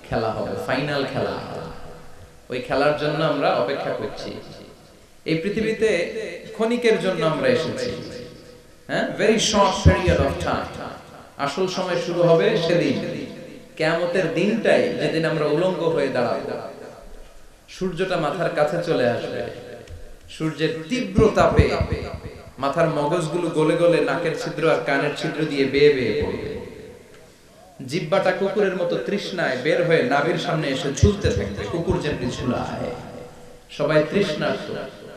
খেলা হবে, ফাইনাল খেলা। ওই খেলার জন্য আমরা অপেক্ষা করছি। এই পৃথিবীতে ক্ষণিকের জন্য আমরা এসেছি, হ্যাঁ, very short period of time. আসল সময় শুরু হবে সেদিন, কিয়ামতের দিনটাই, যেদিন আমরা উলঙ্গ হয়ে দাঁড়াবো। সূর্যটা মাথার কাছে চলে আসবে, সূর্যের তীব্র তাপে মাথার মগজগুলো গলে গলে নাকের ছিদ্র আর কানের ছিদ্র দিয়ে বেয়ে বেয়ে পড়বে। জিহ্বাটা কুকুরের মতো তৃষ্ণায় বের হয়ে নাভির সামনে এসে ঝুলতে থাকবে, কুকুর যেমনি ঝুলায়। সবাই তৃষ্ণার্ত,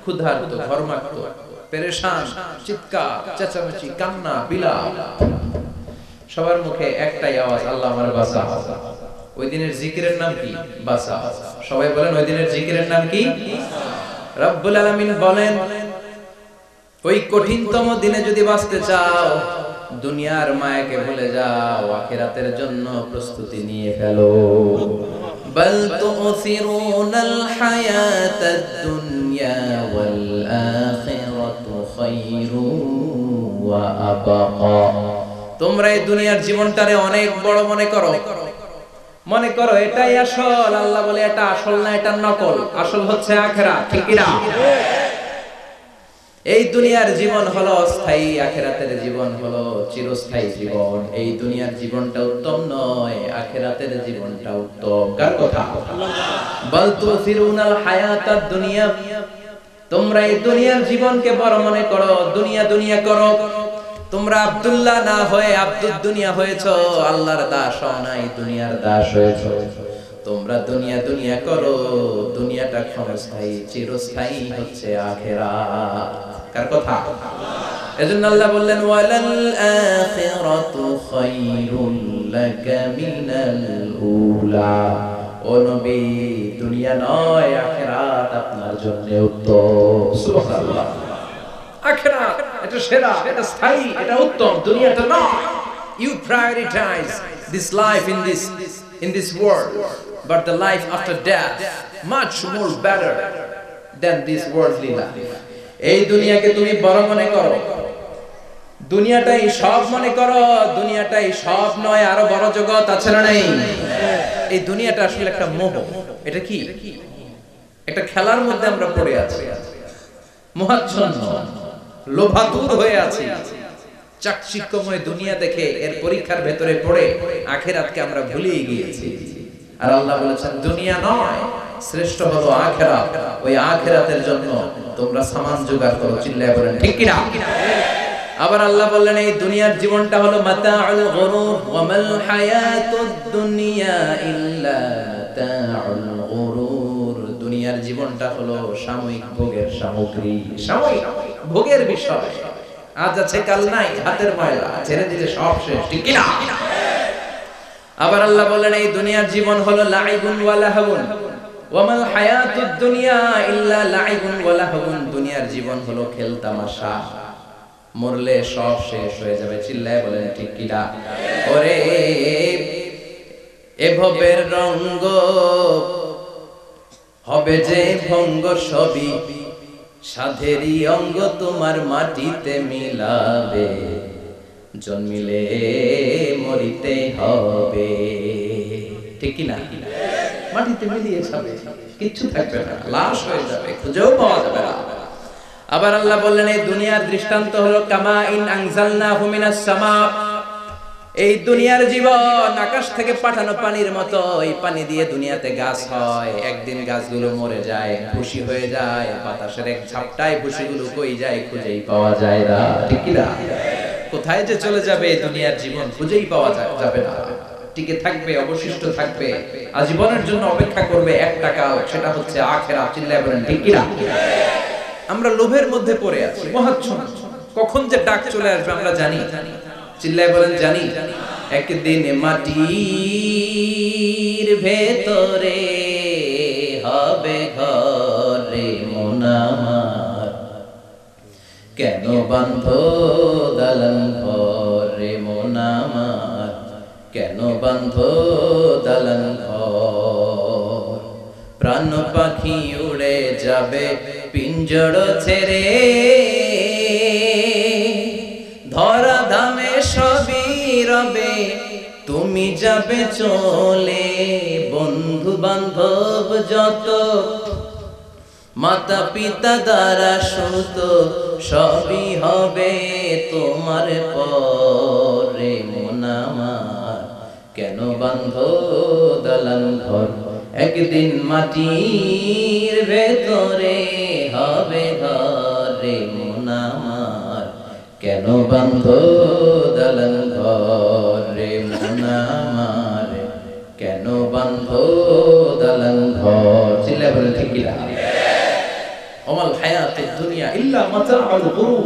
ক্ষুধার্ত, ঘর্মাক্ত, পেরেশান, চিৎকার, চেঁচামেচি, কান্না, বিলাপ। সবার মুখে একটাই আওয়াজ, আল্লাহ আমার বাঁচাও। ওই দিনের জিকিরের নাম কি? বাঁচাও। সবাই বলেন, ওই দিনের জিকিরের নাম কি? রব্বুল আলামিন বলেন, ওই কঠিনতম দিনে যদি বাঁচতে চাও, দুনিয়ার মায়াকে ভুলে যাও, আখিরাতের জন্য প্রস্তুতি নিয়ে ফেলো। বাল তুসিরুনাল হায়াতাদ দুনিয়া ওয়াল আখিরাতু খায়রু ওয়া আবকা। তোমরা এই দুনিয়ার জীবনটারে অনেক বড় মনে করো, মনে করো এটাই আসল। আল্লাহ বলে এটা আসল না, এটা নকল। আসল হচ্ছে আখিরাত, ঠিক কি না? এই দুনিয়ার জীবন হলো অস্থায়ী, আখিরাতের জীবন হলো চিরস্থায়ী জীবন। এই দুনিয়ার জীবনটা উত্তম নয়, আখিরাতের জীবনটা উত্তম। কার কথা? বাল তুসিরুনাল হায়াতাদ দুনিয়া। তোমরা এই দুনিয়ার জীবনকে বড় মনে করো, দুনিয়া দুনিয়া করো। তোমরা আব্দুল্লাহ না হয়ে আব্দুদ দুনিয়া হয়েছো, আল্লাহর দাস হও নাই, দুনিয়ার দাস হয়েছো। তোমরা দুনিয়া দুনিয়া করো, দুনিয়াটা ক্ষণস্থায়ী, চিরস্থায়ী হচ্ছে আখিরাত। কার কথা? এজন্য আল্লাহ বললেন, ওয়ালাল আখিরাতু খায়রুল লাকা মিনাল উলা। ও নবী, দুনিয়া নয়, আখিরাত আপনার জন্য উত্তম। সুবহানাল্লাহ। আখিরাত এটা সেরা, এটা স্থায়ী, এটা উত্তম, দুনিয়াটা নয়। You prioritize this life in this world, but the life after death much more better than this worldly life. এই দুনিয়াকে তুমি বড় মনে করো, দুনিয়াটাই সব মনে করো। দুনিয়াটাই সব নয়, আরো বড় জগৎ আছে না নেই? এই দুনিয়াটা আসলে একটা মোহ। এটা কি? একটা খেলার মধ্যে আমরা পড়ে আছি, মোহাচ্ছন্ন, লোভাতুর হয়ে আছি। চাকচিক্যময় দুনিয়া দেখে এর পরীক্ষার ভেতরে পড়ে আখিরাতকে আমরা ভুলিয়ে গিয়েছি। আর আল্লাহ বলেছেন, দুনিয়া নয়, শ্রেষ্ঠ হলো আখিরাত। ওই আখিরাতের জন্য তোমরা সামান জোগাড় করো। চিল্লায়ে বলেন ঠিক কি না? আবার আল্লাহ বললেন, এই দুনিয়ার জীবনটা হলো মাতাউল গুরুর, ওয়া মাল হায়াতুদ দুনিয়া ইল্লা মাতাউল গুরুর। দুনিয়ার জীবনটা হলো সাময়িক ভোগের সামগ্রী, সাময়িক ভোগের বিষয়। আজ আছে কাল নাই, হাতের ময়লা, ছেড়ে দিলে সব শেষ, ঠিক কি না? আবার আল্লাহ বললেন, এই দুনিয়ার জীবন হলো লাইবুন ওয়া লাহবুন, ওয়া মাল হায়াতুদ দুনিয়া ইল্লা লাইবুন ওয়া লাহবুন। দুনিয়ার জীবন হলো খেল তামাশা, মরলে সব শেষ হয়ে যাবে। চিল্লায়ে বলেন ঠিক কি না? ওরে এ ভবের রঙ্গ হবে যে ভঙ্গ, সবই সাধেরই অঙ্গ তোমার মাটিতে মিলাবে, জন্মিলে মরিতে হবে, ঠিক কি না? মাটিতে মিলিয়ে যাবে, কিচ্ছু থাকবে না, লাশ হয়ে যাবে, খুঁজেও পাওয়া যাবে না। আবার আল্লাহ বললেন, এই দুনিয়ার দৃষ্টান্ত হলো কামা ইন আনজালনাহু মিনাস সামা। এই দুনিয়ার জীবন আকাশ থেকে পাঠানো পানির মতো। এই পানি দিয়ে দুনিয়াতে গাছ হয়, একদিন গাছগুলো মরে যায়, ভুসি হয়ে যায়, বাতাসের এক ঝাপটায় ভুসিগুলো কই যায়, খুঁজেই পাওয়া যায় না, ঠিক কি না? কোথায় যে চলে যাবে দুনিয়ার জীবন, খুঁজেই পাওয়া যাবে না। টিকে থাকবে, অবশিষ্ট থাকবে, আজীবনের জন্য অপেক্ষা করবে একটা কাল, সেটা হচ্ছে আখিরাত। চিল্লায়ে বলেন ঠিক কি না? আমরা লোভের মধ্যে পড়ে আছি, মহাচ্ছন্ন। কখন যে ডাক চলে আসবে আমরা জানি। চিল্লায়ে বলেন জানি। একদিন মাটির ভেতরে হবে ঘরে মন আমার, কেন বাঁধো দালান ঘরে মন আমার, কেন বাঁধো দালান ঘর। প্রাণ পাখি উড়ে যাবে পিঞ্জর ছেড়ে, ধরা ধামে সবই রবে তুমি তুমি যাবে চলে, বন্ধু বান্ধব যত, মাতা পিতা দ্বারা সুত, সবই হবে তোমার পরে। মন আমার কেন বান্ধ দালান ঘর, একদিন মাটির ভেতরে হবে ঘরে। মন আমার কেন বান্ধ দালান ঘরে, মন আমার কেন বান্ধ দালান ঘর। চিল্লায় বলেন ঠিক কিনা? ওমাল হায়াতুদ দুনিয়া ইল্লা মাতাউল গুরুর।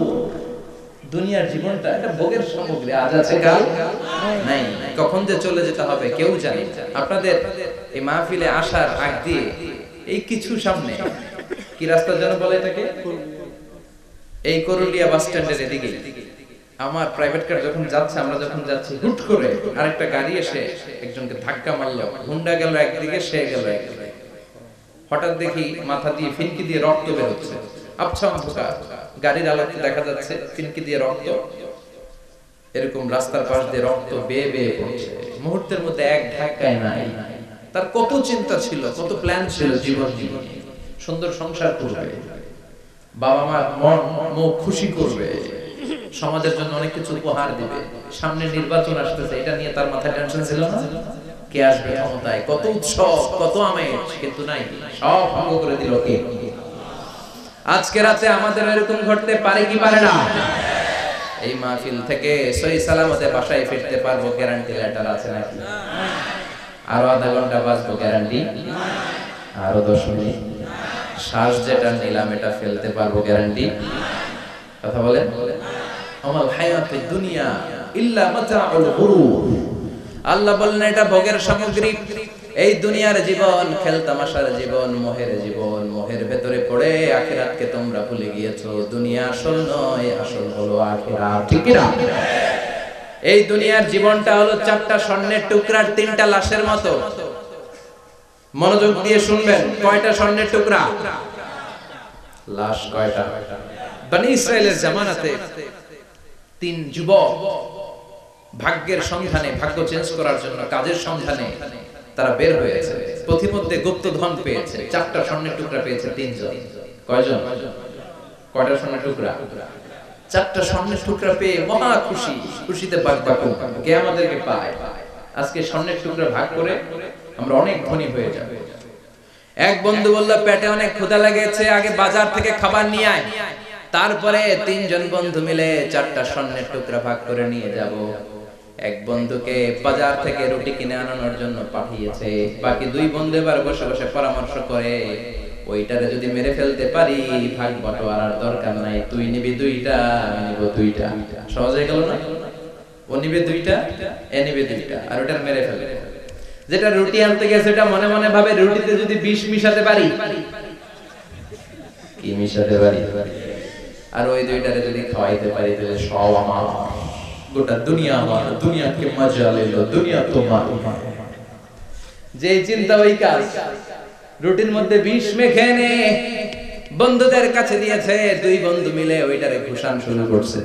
দুনিয়ার জীবনটা একটা ভোগের সামগ্রী, আজ আছে কাল নাই। কখন যে চলে যেতে হবে কেউ জানে না। আপনাদের এই মাহফিলে আসার আগ দিয়ে এই কিছু সামনে কি রাস্তা যেন বলে এটাকে, এই করুলিয়া বাস স্ট্যান্ডের এদিকে আমার প্রাইভেট কার যখন যাচ্ছে, আমরা যখন যাচ্ছি, হুট করে আরেকটা গাড়ি এসে একজনকে ধাক্কা মারলো। হুন্ডা গেল একদিকে, সে গেল একদিকে। হঠাৎ দেখি মাথা দিয়ে ফিনকি দিয়ে রক্ত বের হচ্ছে। আবছা অন্ধকার, গাড়ির আলোতে দেখা যাচ্ছে ফিনকি দিয়ে রক্ত, এরকম রাস্তার পাশ দিয়ে রক্ত বেয়ে বেয়ে পড়ছে। মুহূর্তের মধ্যে এক ধাক্কায় নাই। তার কত চিন্তা ছিল, কত প্ল্যান ছিল জীবন নিয়ে। সুন্দর সংসার করবে, বাবা মার মন মুখ খুশি করবে, সমাজের জন্য অনেক কিছু উপহার দিবে। সামনে নির্বাচন আসতেছে, এটা নিয়ে তার মাথায় টেনশন ছিল না? কে আসবে ক্ষমতায়, কত উৎসব, কত আমেজ, কিন্তু নাই, সব ভঙ্গ করে দিল কে? আজকে রাতে আমাদের এরকম ঘটতে পারে কি পারে না? এই মাহফিল থেকে সহি সালামতে বাসায় ফিরতে পারবো, গ্যারান্টি লেটার আছে নাকি? আরো আধা ঘন্টা বাঁচবো, গ্যারান্টি? আরো 10 মিনিট শ্বাস যেটা নিলাম এটা ফেলতে পারবো, গ্যারান্টি? কথা বলেন। আমাল হায়াতুদ দুনিয়া ইল্লা মাতাউল গুরুর। আল্লাহ বললেন এটা ভোগের সামগ্রী। এই দুনিয়ার জীবন খেলতামাশার জীবন, মোহের জীবন। মোহের ভেতরে পড়ে আখিরাতকে তোমরা ভুলে গিয়েছো। দুনিয়া আসল নয়, আসল হলো আখিরাত। ঠিক কি না? এই দুনিয়ার জীবনটা হলো 4টা স্বর্ণের টুকরার 3টা লাশের মতো। মনোযোগ দিয়ে শুনবেন, কয়টা স্বর্ণের টুকরা? লাশ কয়টা? বনি ইসরাইলের জামানাতে 3 যুবক ভাগ্যের সন্ধানে, ভাগ্য চেঞ্জ করার জন্য, কাজের সন্ধানে তারা বের হয়েছে। পথিমধ্যে গুপ্তধন পেয়েছে, 4টা স্বর্ণের টুকরা পেয়েছে 3 জন। কয়জন? কয়টা স্বর্ণের টুকরা? 4টা স্বর্ণের টুকরা পেয়ে মহা খুশি, খুশিতে বাকবাকুম। কে আমাদেরকে পায়? আজকে স্বর্ণের টুকরা ভাগ করে আমরা অনেক ধনী হয়ে যাব। এক বন্ধু বলল, পেটে অনেক ক্ষুধা লেগেছে, আগে বাজার থেকে খাবার নিয়ে আয়, তারপরে 3 জন বন্ধু মিলে 4টা স্বর্ণের টুকরা ভাগ করে নিয়ে যাব। এক বন্ধুকে বাজার থেকে রুটি কিনে আনানোর জন্য পাঠিয়েছে। বাকি 2 বন্ধু এবার বসে বসে পরামর্শ করে, ওইটারে যদি মেরে ফেলতে পারি ভাগ বটোয়ারার দরকার নাই, তুই নিবি 2টা, আমি নিব 2টা। সহজ হয়ে গেল না? ও নিবে 2টা, এ নিবে 2টা, আর ওটার মেরে ফেলবে। যেটা রুটি আনতে গেছে এটা মনে মনে ভাবে, রুটিতে যদি বিষ মিশাতে পারি। কি মিশাতে পারি? আর ওই 2টারে যদি খাওয়াইতে পারি তাহলে সব আমার, গোটা দুনিয়া আমার, দুনিয়াকে মজা লেলো, দুনিয়া তোমার। যে চিন্তা ওই কাজ। রুটির মধ্যে বিষ মেখে নে বন্ধুদের কাছে দিয়েছে। 2 বন্ধু মিলে ওইটারে ঘুষান শুরু করছে।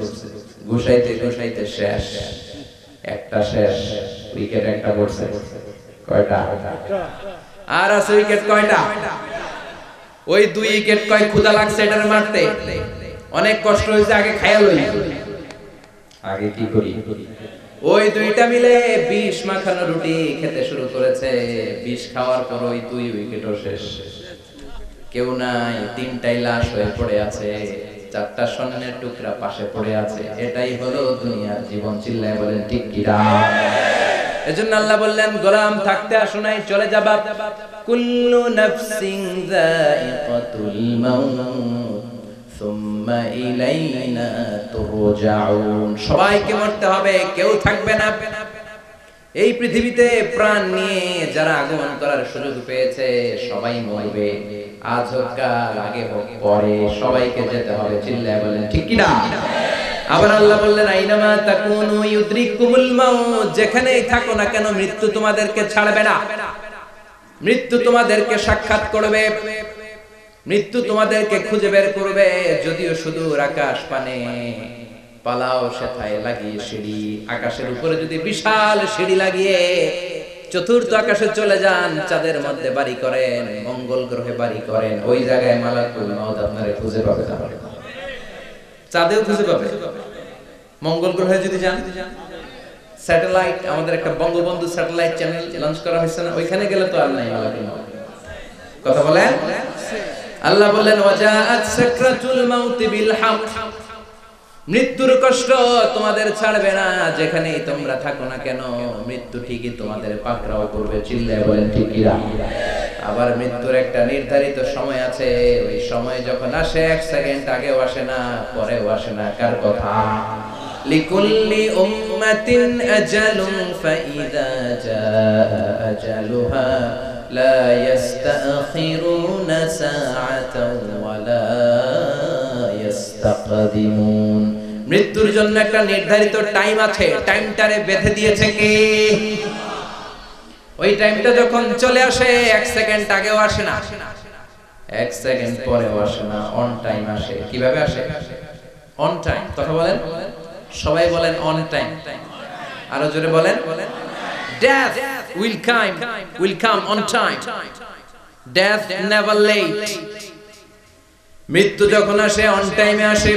ঘুষাইতে ঘুষাইতে শেষ, একটা শেষ, উইকেট একটা পড়ছে। কয়টা? আর আছে উইকেট কয়টা? ওই 2 উইকেট। কয় ক্ষুধা লাগছে এটারে মারতে, অনেক কষ্ট হয়েছে, আগে খাইয়া লই। আগে কি করি? ওই 2টা মিলে বিষ মাখানো রুটি খেতে শুরু করেছে। বিষ খাওয়ার পর ওই 2 উইকেটও শেষ। কেউ নাই, 3টাই লাশ হয়ে পড়ে আছে, 4টা স্বর্ণের টুকরা পাশে পড়ে আছে। এটাই হলো দুনিয়ার জীবন। চিল্লায় বলেন ঠিক কি না? এজন্য আল্লাহ বললেন, গোলাম থাকতে আসো নাই, চলে যাবা। কুল্লু নাফসিন যায়িকাতুল মাউত সুম্মা ইলাইনা তুরজাউন। সবাইকে মরতে হবে, কেউ থাকবে না। এই পৃথিবীতে প্রাণ নিয়ে যারা আগমন করার সুযোগ পেয়েছে সবাই মরবে। আজ হোক কাল, আগে হোক পরে, সবাইকে যেতে হবে। চিল্লায় বলেন ঠিক কি না? আবার আল্লাহ বললেন, আইনামা তাকুনু ইউদ্রিকুমুল মাউত। যেখানেই থাকো না কেন মৃত্যু তোমাদেরকে ছাড়বে না। মৃত্যু তোমাদেরকে সাক্ষাৎ করবে, মৃত্যু তোমাদেরকে খুঁজে বের করবে। যদিও সুদূর আকাশ পানে পালাও সেথায় লাগিয়ে সিঁড়ি, আকাশের উপরে যদি বিশাল সিঁড়ি লাগিয়ে চতুর্থ আকাশে চলে যান, চাঁদের মধ্যে বাড়ি করেন, মঙ্গল গ্রহে বাড়ি করেন, ওই জায়গায় মালাকুল মউত আপনারে খুঁজে পাবে না। চাঁদেও খুঁজে পাবে, মঙ্গল গ্রহে যদি যান, স্যাটেলাইট, আমাদের একটা বঙ্গবন্ধু স্যাটেলাইট চ্যানেল লঞ্চ করা হয়েছে না, ওইখানে গেলে তো আর নাই মালাকুল মউত। কথা বলেন। আল্লাহ বললেন ওয়াজাআত সাকরাতুল মাউতি বিল হক, মৃত্যুর কষ্ট তোমাদের ছাড়বে না, যেখানেই তোমরা থাকো না কেন মৃত্যু ঠিকই তোমাদের পাকড়াও করবে। চিল্লায় বলেন ঠিক কি না? আবার মৃত্যুর একটা নির্ধারিত সময় আছে, ওই সময় যখন আসে 1 সেকেন্ড আগেও আসে না, পরেও আসে না। কার কথা? লিকুল্লি উম্মাতিন আজালুন ফাইযা জাআ আজালুহা লা ইস্তাখিরুনা সাআতান ওয়ালা ইস্তাকদিমুন। মৃত্যুর জন্য একটা নির্ধারিত টাইম আছে, টাইমটারে বেঁধে দিয়েছে কে? ওই টাইমটা যখন চলে আসে 1 সেকেন্ড আগেও আসে না, 1 সেকেন্ড পরেও আসে না, অন টাইম আসে। কিভাবে আসে? On time. কথা বলেন, সবাই বলেন অন টাইম। আরো জোরে বলেন। Death will come on time. Death never late. মৃত্যু যখন আসে অন টাইমে আসে,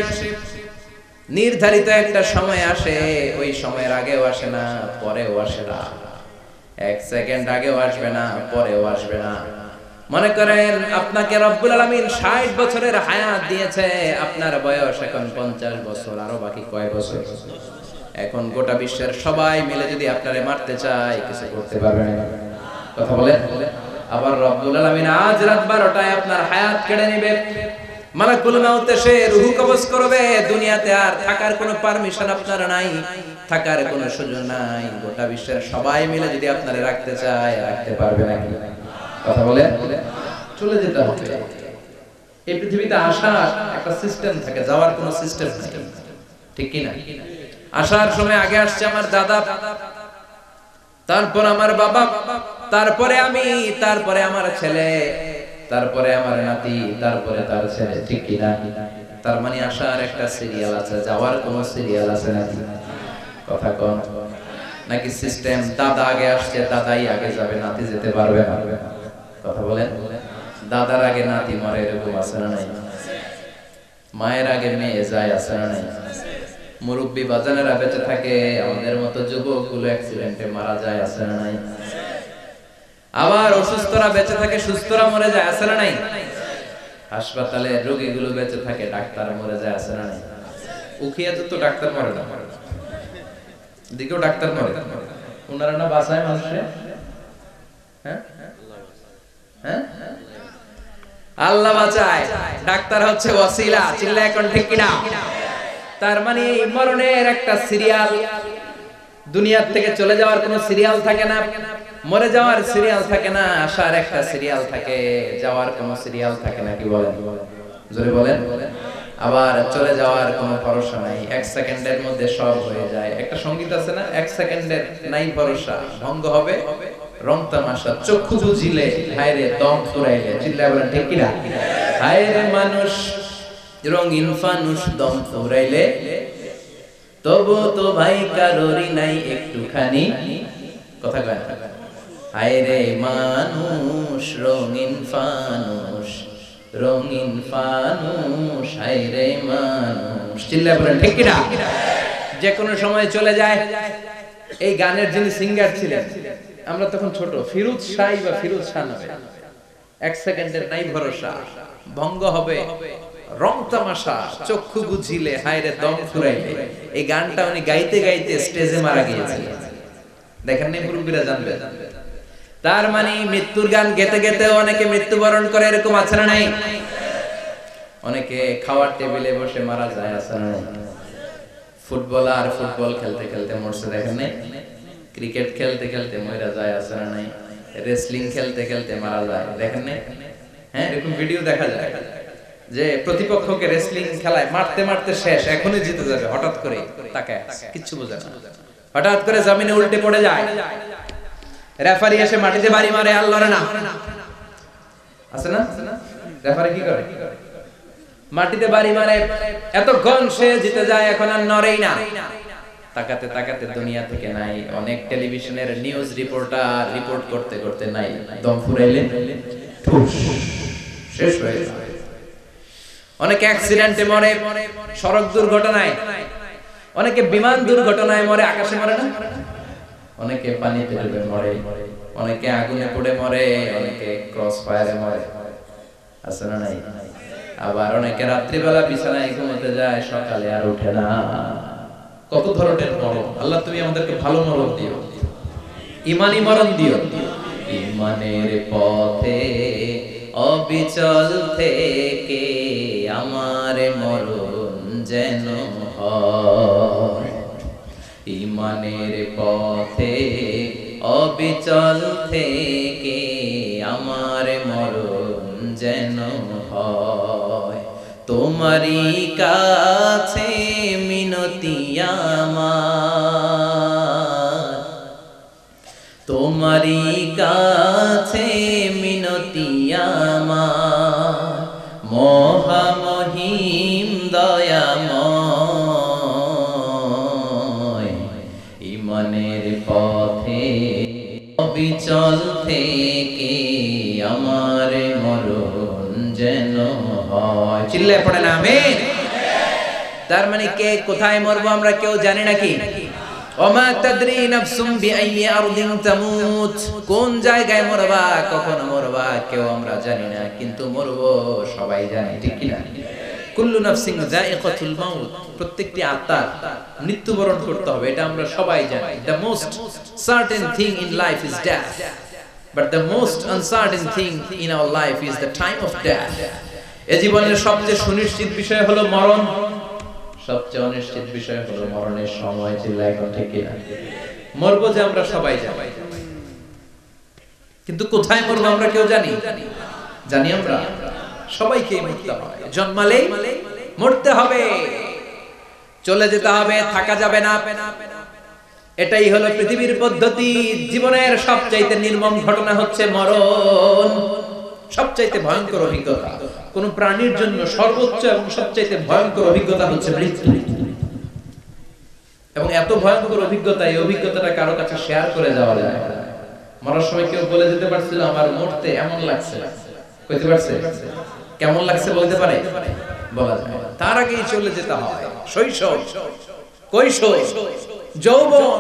নির্ধারিত একটা সময় আসে, ওই সময়ের আগেও আসে না, পরেও আসে না। 1 সেকেন্ড আগেও আসবে না, পরেও আসবে না। মনে করেন আপনাকে রব্বুল আলামিন 60 বছরের হায়াত দিয়েছে, আপনার বয়স এখন 50 বছর, আরো বাকি কয় বছর? এখন গোটা বিশ্বের সবাই মিলে যদি আপনারে মারতে চায়, কিছু করতে পারবে না। কথা বলেন। আবার রব্বুল আলামিন আজ রাত 12টায় আপনার হায়াত কেড়ে নেবে, মালাকুল মউত এসে রূহ কবজ করবে। দুনিয়াতে আর থাকার কোনো পারমিশন আপনার নাই, থাকার কোনো সুযোগ নাই। গোটা বিশ্বের সবাই মিলে যদি আপনারে রাখতে চায়, রাখতে পারবে নাকি? কথা বলেন। চলে যেতে হবে। এই পৃথিবীতে আসার একটা সিস্টেম থাকে, যাওয়ার কোনো সিস্টেম নেই। ঠিক কি না? আসার সময় আগে আসছে আমার দাদা, তারপর আমার বাবা, তারপরে আমি, তারপরে আমার ছেলে, তারপরে আমার নাতি, তারপরে তার ছেলে। ঠিক কি না? তার মানে আসার একটা সিরিয়াল আছে, যাওয়ার কোনো সিরিয়াল আছে নাকি? কথা কোন? নাকি সিস্টেম দাদা আগে আসছে, দাদাই আগে যাবে, নাতি যেতে পারবে না? কথা বলেন। দাদার আগে নাতি মরে, এরকম আছে না নাই? মায়ের আগে মেয়ে যায়, আছে না নাই? মুরব্বী বাজানেরা বেঁচে থাকে, আমাদের মতো যুবকগুলো অ্যাক্সিডেন্টে মারা যায়, আছে না নাই? আবার অসুস্থরা বেঁচে থাকে, সুস্থরা মরে যায়, আছে না নাই? হাসপাতালে রোগীগুলো বেঁচে থাকে, ডাক্তার মরে যায়, আছে না নাই? উখিয়াতে তো ডাক্তার মরে না, দিকেও ডাক্তার মরে। ওনারা না বাঁচায় মানুষে? হ্যাঁ হ্যাঁ, আল্লাহ বাঁচায়, ডাক্তার হচ্ছে ওয়াসিলা। চিল্লা এখন ঠিক কিনা? তার মানে মরণের একটা সিরিয়াল, দুনিয়ার থেকে চলে যাওয়ার কোনো সিরিয়াল থাকে না, মরে যাওয়ার সিরিয়াল থাকে না, আসার একটা সিরিয়াল থাকে, যাওয়ার কোনো সিরিয়াল থাকে না। কি বলেন? জোরে বলেন। আবার চলে যাওয়ার কোনো ভরসা নাই, 1 সেকেন্ডের মধ্যে সব হয়ে যায়। একটা সংগীত আছে না, 1 সেকেন্ডের নাই ভরসা, ভঙ্গ হবে রং তামাশা, চক্ষু বুঝিলে হায়রে দম ফুরাইলে। চিল্লায় বলেন ঠিক কিনা? হায়রে মানুষ রঙিন ফানুষ, দম ফুরাইলে তবু তো ভাই কারোরই নাই একটুখানি। কথা কয় না? হায়রে মানুষ রঙিন ফানুষ, রঙিন ফানুষ, হায়রে মানুষ। চিল্লায় বলেন ঠিক কিনা? যে কোনো সময় চলে যায়। এই গানের যিনি সিঙ্গার ছিলেন, আমরা তখন ছোট, ফিরোজ শাহ বা ফিরোজ শাহ নামে। 1 সেকেন্ডের নাই ভরসা, ভঙ্গ হবে রং তামাশা, চক্ষু বুঝিলে হায়রে দম ফুরাইলে। এই গানটা উনি গাইতে গাইতে স্টেজে মারা গিয়েছিলেন। দেখেন নাই? মুরব্বীরা জানবে। তার মানে মৃত্যুর গান গেতে গেতে অনেকে মৃত্যুবরণ করে, এরকম আছে না নাই? অনেকে খাওয়ার টেবিলে বসে মারা যায়, আছে না নাই? ফুটবলার ফুটবল খেলতে খেলতে মরছে, দেখেন নাই? ক্রিকেট খেলতে খেলতে মরে যায়, আছে না নাই? রেসলিং খেলতে খেলতে মারা যায়, দেখেন নাই? হ্যাঁ, এরকম ভিডিও দেখা যায় যে প্রতিপক্ষকে রেসলিং খেলায় মারতে মারতে শেষ, এখনই জিতে যাবে, হঠাৎ করে তাকায় কিচ্ছু বোঝে না, হঠাৎ করে জমিনে উল্টে পড়ে যায়, রেফারি এসে মাটিতে বাড়ি মারে, আর লড়ে না। আছে না? রেফারি কি করে? মাটিতে বাড়ি মারে, এতক্ষণ সে জিতে যায়, এখন আর নড়েই না। তাকাতে তাকাতে দুনিয়া থেকে নাই। অনেক টেলিভিশনের নিউজ রিপোর্টার রিপোর্ট করতে করতে নাই, দম ফুরাইলে ঠুস শেষ হয়ে যায়। অনেকে অ্যাক্সিডেন্টে মরে, সড়ক দুর্ঘটনায়, অনেকে বিমান দুর্ঘটনায় মরে, আকাশে মরে না, অনেকে পানিতে ডুবে মরে, অনেকে আগুনে পুড়ে মরে, অনেকে ক্রস ফায়ারে মরে, আছে না নাই? আবার অনেকে রাত্রিবেলা বিছানায় ঘুমাতে যায়, সকালে আর ওঠে না। কত ধরনের মরণ। আল্লাহ তুমি আমাদেরকে ভালো মরণ দিও, ইমানি মরণ দিও। ইমানের পথে অবিচল থেকে আমার মরণ যেন হয়, ইমানের পথে অবিচল থেকে আমার মরণ যেন হয়। তোমারই কাছে মিনতি আমার, তোমারই কাছে মিনতি আমার, মহামহিম দয়াময়। ইমানের পথে অবিচল থেকে আমার মরণ যেন হয়। চিল্লায় পড়েন আমিন। তার মানে কে কোথায় মরবো আমরা কেউ জানি নাকি? ওমা তাদরি নাফসুম বিআইয়ি আরদিন তামুত, কোন জায়গায় মরবা, কখন মরবা কেউ আমরা জানি না, কিন্তু মরবো সবাই জানে, ঠিক কি না? কুল্লু নাফসিন যায়িকাতুল মাউত, প্রত্যেকটি আত্মার মৃত্যুবরণ করতে হবে, এটা আমরা সবাই জানি। The most certain thing in life is death, but the most uncertain thing in our life is the time of death. এই জীবনের সবচেয়ে সুনিশ্চিত বিষয় হলো মরণ, সবচেয়ে অনিশ্চিত বিষয় হলো মরণের সময়। চিল্লায় এখন ঠিক কি না? মরবো যে আমরা সবাই জানি, কিন্তু কোথায় মরবো আমরা কেউ জানি? জানি আমরা সবাইকেই মরতে হবে, জন্মালেই মরতে হবে, চলে যেতে হবে, থাকা যাবে না। এটাই হলো পৃথিবীর পদ্ধতি। জীবনের সবচাইতে নির্মম ঘটনা হচ্ছে মরণ, সবচাইতে ভয়ঙ্কর অভিজ্ঞতা। কোন প্রাণীর জন্য সর্বোচ্চ এবং সবচাইতে ভয়ঙ্কর অভিজ্ঞতা হচ্ছে মৃত্যু। এবং এত ভয়ঙ্কর অভিজ্ঞতা, এই অভিজ্ঞতাটা কারো কাছে শেয়ার করে যাওয়া যায় না। মরার সময় কেউ বলে যেতে পারছিল আমার মরতে এমন লাগছে, কইতে পারছে? কেমন লাগছে বলতে পারে? বলা যায় না। তার আগেই চলে যেতে হয় শৈশব, কৈশোর, যৌবন,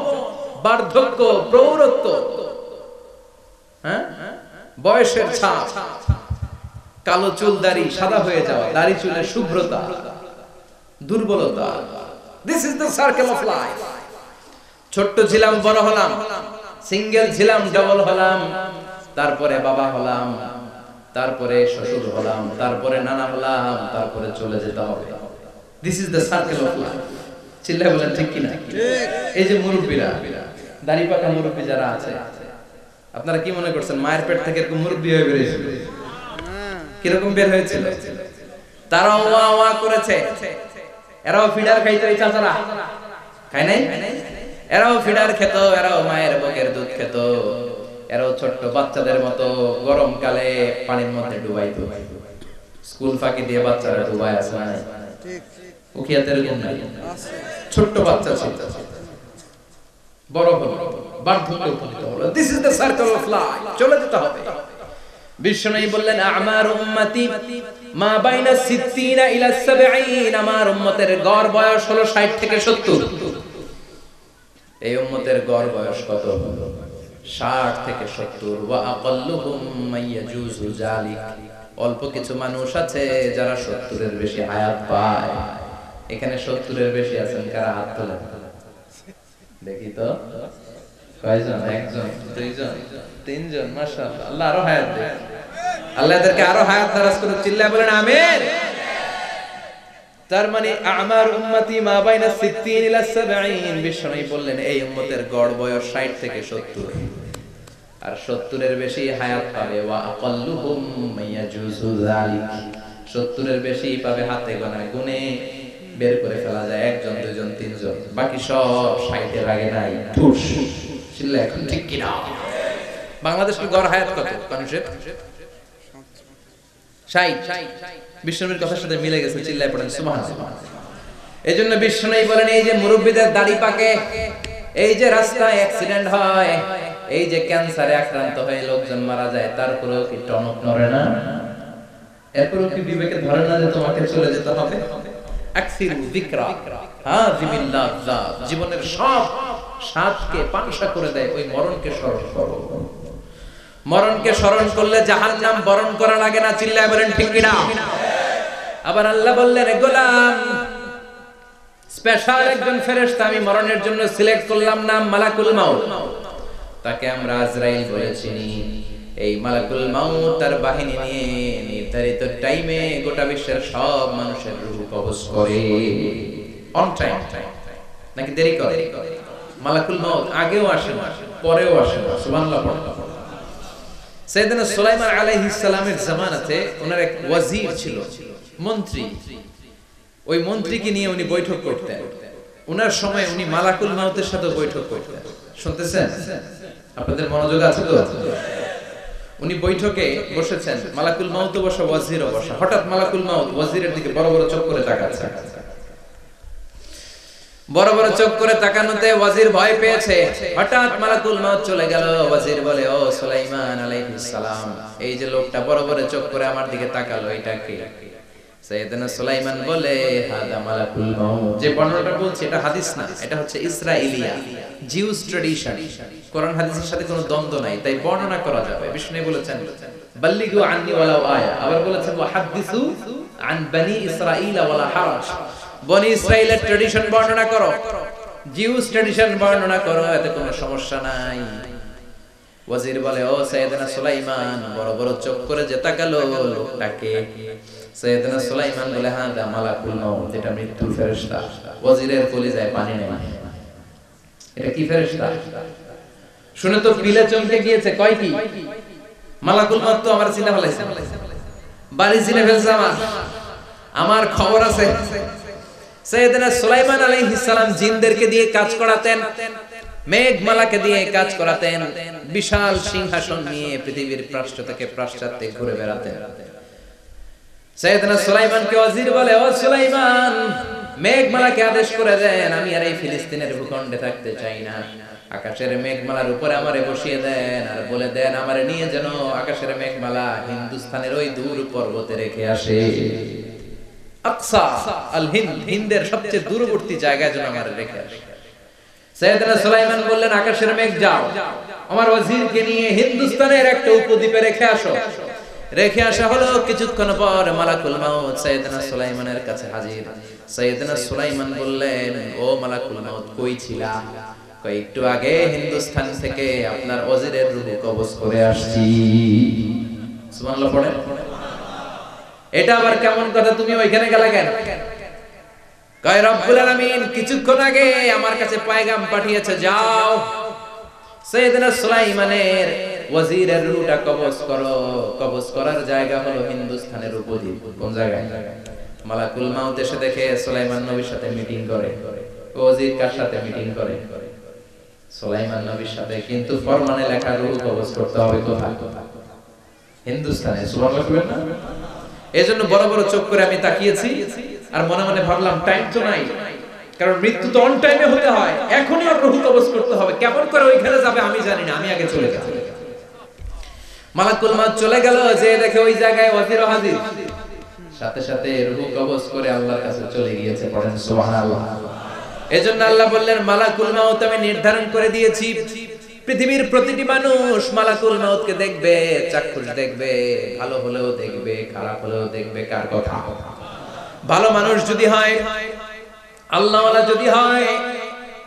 বার্ধক্য, প্রৌঢ়ত্ব, হ্যাঁ, বয়সের ছাপ, কালো চুল দাড়ি সাদা হয়ে যাওয়া, দাড়ি চুলের শুভ্রতা, দুর্বলতা। This is the circle of life. ছোট্ট ছিলাম, বড় হলাম, সিঙ্গেল ছিলাম, ডাবল হলাম, তারপরে বাবা হলাম, তারপরে শ্বশুর হলাম, তারপরে নানা হলাম, তারপরে চলে যেতে হবে। This is the circle of life. চিল্লায় বলেন ঠিক কি না? এই যে মুরব্বীরা, দাড়ি পাকা মুরব্বী যারা আছে, আপনারা কি মনে করছেন মায়ের পেট থেকে এরকম মুরব্বী হয়ে বেরিয়েছিল? কিরকম বের হয়েছিল? তারাও ওয়া ওয়া করেছে। এরাও ফিডার খাইতো, এই চাচারা খায় নাই? এরাও ফিডার খেত, এরাও মায়ের বুকের দুধ খেত, এরাও ছোট্ট বাচ্চাদের মতো গরমকালে পানির মধ্যে ডুবাইতো। স্কুল ফাঁকি দিয়ে বাচ্চারা ডুবায় আছে না? উখিয়াতে এরকম নাই? ছোট্ট বাচ্চা ছিল, বড় হলো, বার্ধক্যে উপনীত হলো। This is the circle of life. চলে যেতে হবে। বিশ্বনবী বললেন আমার উম্মতি মা বাইনা 60 ইলা 70, আমার উম্মতের গড় বয়স হলো 60 থেকে 70। এই উম্মতের গড় বয়স কত? 60 থেকে 70। ওয়া আকাল্লুহুম মাইয়াজুজু যালিক, অল্প কিছু মানুষ আছে যারা 70 এর বেশি হায়াত পায়। এখানে 70 এর বেশি আছেন কারা? হাত তোলেন দেখি তো। কয়জন? একজন, দুইজন, তিনজন। মাশাআল্লাহ, আল্লাহ আরো হায়াত দেয়। আল্লাহ এদেরকে আরো হায়াত দারাজ করুন। চিল্লায় বলেন আমিন। তার মানে আমার উম্মতি মা বাইনা 60 ইলা 70। বিশ্বনবী বললেন এই উম্মতের গড় বয়স 60 থেকে 70, আর 70 এর বেশি হায়াত পাবে। ওয়া আকাল্লুহুম মাইয়াজুজু যালিক, 70 এর বেশি পাবে হাতে গোনা, গুনে বের করে ফেলা যায় একজন, দুইজন, তিনজন, বাকি সব 60 এর আগে নাই। ঠুস চিল্লা এখন ঠিক কি না? বাংলাদেশের গড় হায়াত কত মানুষের? 60 বিশ্বনবীর কথার সাথে মিলে গেছে, চিল্লায় পড়েন সুবহানাল্লাহ। এজন্য বিশ্বনবী বলেন এই যে মুরব্বিদের দাড়ি পাকে, এই যে রাস্তায় অ্যাক্সিডেন্ট হয়, এই যে ক্যান্সারে আক্রান্ত হয়ে লোকজন মারা যায়, তারপরেও কি টনক নড়ে না? এরপরেও কি বিবেকে ধরে না যে তোমাকে চলে যেতে হবে? আকসিরু যিকরা হাযিমিল লাযযাত, জীবনের সব স্বাদকে পানসা করে দেয় ওই মরণকে স্মরণ করো। মরণকে স্মরণ করলে জাহান্নাম বরণ করা লাগে না, চিল্লায় বলেন ঠিক কি না? আবার আল্লাহ বললেন গোলাম, স্পেশাল একজন ফেরেশতা আমি মরণের জন্য সিলেক্ট করলাম, নাম মালাকুল মাউত। তাকে আমরা আজরাইল বলেছি। এই মালাকুল মাউত তার বাহিনী নিয়ে নির্ধারিত টাইমে গোটা বিশ্বের সব মানুষের রূহ কবজ করে। অন টাইম নাকি দেরি করে? মালাকুল মাউত আগেও আসে না, পরেও আসে না। সুবহানাল্লাহ। সাইয়েদনা সুলাইমান আলাইহিস সালামের জামানাতে ওনার এক ওয়াজির ছিল, মন্ত্রী। ওই মন্ত্রীকে নিয়ে উনি বৈঠক করতেন। ওনার সময় উনি মালাকুল মাউতের সাথে বৈঠক করতেন। শুনতেছেন? আপনাদের মনোযোগ আছে তো? উনি বৈঠকে বসেছেন, মালাকুল মাউতও বসা, ওয়াজিরও বসা। হঠাৎ মালাকুল মাউত ওয়াজিরের দিকে বড় বড় চোখ করে তাকাচ্ছে। বড় বড় চোখ করে তাকানোতে ওয়াজির ভয় পেয়েছে। হঠাৎ মালাকুল মাউত চলে গেল। ওয়াজির বলে, ও সুলাইমান আলাইহিস সালাম, এই যে লোকটা বড় বড় চোখ করে আমার দিকে তাকালো, এটা কে? সাইয়েদনা সুলাইমান বলে, হাদা মালাকুল মাউত। যে বর্ণনাটা বলছি এটা হাদিস না, এটা হচ্ছে ইসরাইলিয়া, জিউস ট্র্যাডিশন। কোরআন হাদিসের সাথে কোনো দ্বন্দ্ব নাই, তাই বর্ণনা করা যাবে। বিষ্ণু বলেছেন বাল্লিগু আন্নি ওয়ালাউ আয়া। আবার বলেছেন ওয়াহাদিসু আন বনি ইসরাঈল ওয়ালা হারাজ। বনি ইসরাইলের ট্র্যাডিশন বর্ণনা করো, জিউস ট্র্যাডিশন বর্ণনা করো, এতে কোনো সমস্যা নাই। ওয়াজির বলে, ও সাইয়েদনা সুলাইমান, বড় বড় চোখ করে যে তাকালো লোকটাকে? সাইয়েদনা সুলাইমান বলে, হাদা মালাকুল মাউত, এটা মৃত্যুর ফেরেশতা। ওয়াজিরের কলিজায় পানি নেই। এটা কি ফেরেশতা? শুনে তো পিলে চমকে গিয়েছে। কয় কি? মালাকুল মাউত তো আমার চিনা ফেলাইছে, বাড়ি চিনে ফেলছে, আমার খবর আছে। সাইয়েদনা সুলাইমান আলাইহিস সালাম জিনদেরকে দিয়ে কাজ করাতেন, মেঘমালাকে দিয়ে কাজ করাতেন, বিশাল সিংহাসন নিয়ে পৃথিবীর প্রাচ্য থেকে পাশ্চাত্যে ঘুরে বেড়াতেন। সাইয়েদনা সুলাইমানকে ওয়াজির বলে, ও সুলাইমান, মেঘমালাকে আদেশ করে দেন, আমি আর এই ফিলিস্তিনের ভূখণ্ডে থাকতে চাই না। আকাশের মেঘমালার উপরে আমারে বসিয়ে দেন, আর বলে দেন আমারে নিয়ে যেন আকাশের মেঘমালা হিন্দুস্তানের ওই দূর পর্বতে রেখে আসে। আকসা আল হিন্দ, হিন্দের সবচেয়ে দূরবর্তী জায়গায় যেন আমারে রেখে আসে। সাইয়েদনা সুলাইমান বললেন, আকাশের মেঘ যাও, আমার ওয়াজিরকে নিয়ে হিন্দুস্তানের একটা উপদ্বীপে রেখে আসো। রেখে আসা হলো। কিছুক্ষণ পর মালাকুল মাউত সাইয়েদনা সুলাইমানের কাছে হাজির। সাইয়েদনা সুলাইমান বললেন, ও মালাকুল মাউত, কই ছিলা? কই একটু আগে হিন্দুস্তান থেকে আপনার ওয়াজিরের রূহ কবজ করে আসছি। সুবহানাল্লাহ পড়েন। এটা আবার কেমন কথা, তুমি ওইখানে গেলা কেন? কয় রব্বুল আলামিন কিছুক্ষণ আগে আমার কাছে পয়গাম পাঠিয়েছে, যাও সাইয়েদনা সুলাইমানের ওয়াজিরের রূহটা কবজ করো। কবজ করার জায়গা হলো হিন্দুস্তানের উপদ্বীপ। কোন জায়গায়? মালাকুল মাউত এসে দেখে সুলাইমান নবীর সাথে মিটিং করে। ওয়াজির কার সাথে মিটিং করে? সুলাইমান নবীর সাথে। কিন্তু ফরমানে লেখা রূহ কবজ করতে হবে কোথায়? হিন্দুস্তানে। সুবহানাল্লাহ বলেন না? এজন্য বড় বড় চোখ করে আমি তাকিয়েছি, আর মনে মনে ভাবলাম টাইম তো নাই, কারণ মৃত্যু তো অন টাইমে হতে হয়, এখনই আর রূহ কবজ করতে হবে। কেমন করে ওইখানে যাবে আমি জানি না, আমি আগে চলে যাব। মালাকুল মাউত চলে গেল, যে দেখে ওই জায়গায় ওয়াজির হাজির। সাথে সাথে রূহ কবজ করে আল্লাহর কাছে চলে গিয়েছে। পড়েন সুবহানাল্লাহ। এজন্য আল্লাহ বললেন, মালাকুল মাউত আমি নির্ধারণ করে দিয়েছি, পৃথিবীর প্রতিটি মানুষ মালাকুল মাউতকে দেখবে, চাক্ষুষ দেখবে, ভালো হলেও দেখবে, খারাপ হলেও দেখবে। কার কথা? ভালো মানুষ যদি হয়, আল্লাহওয়ালা যদি হয়,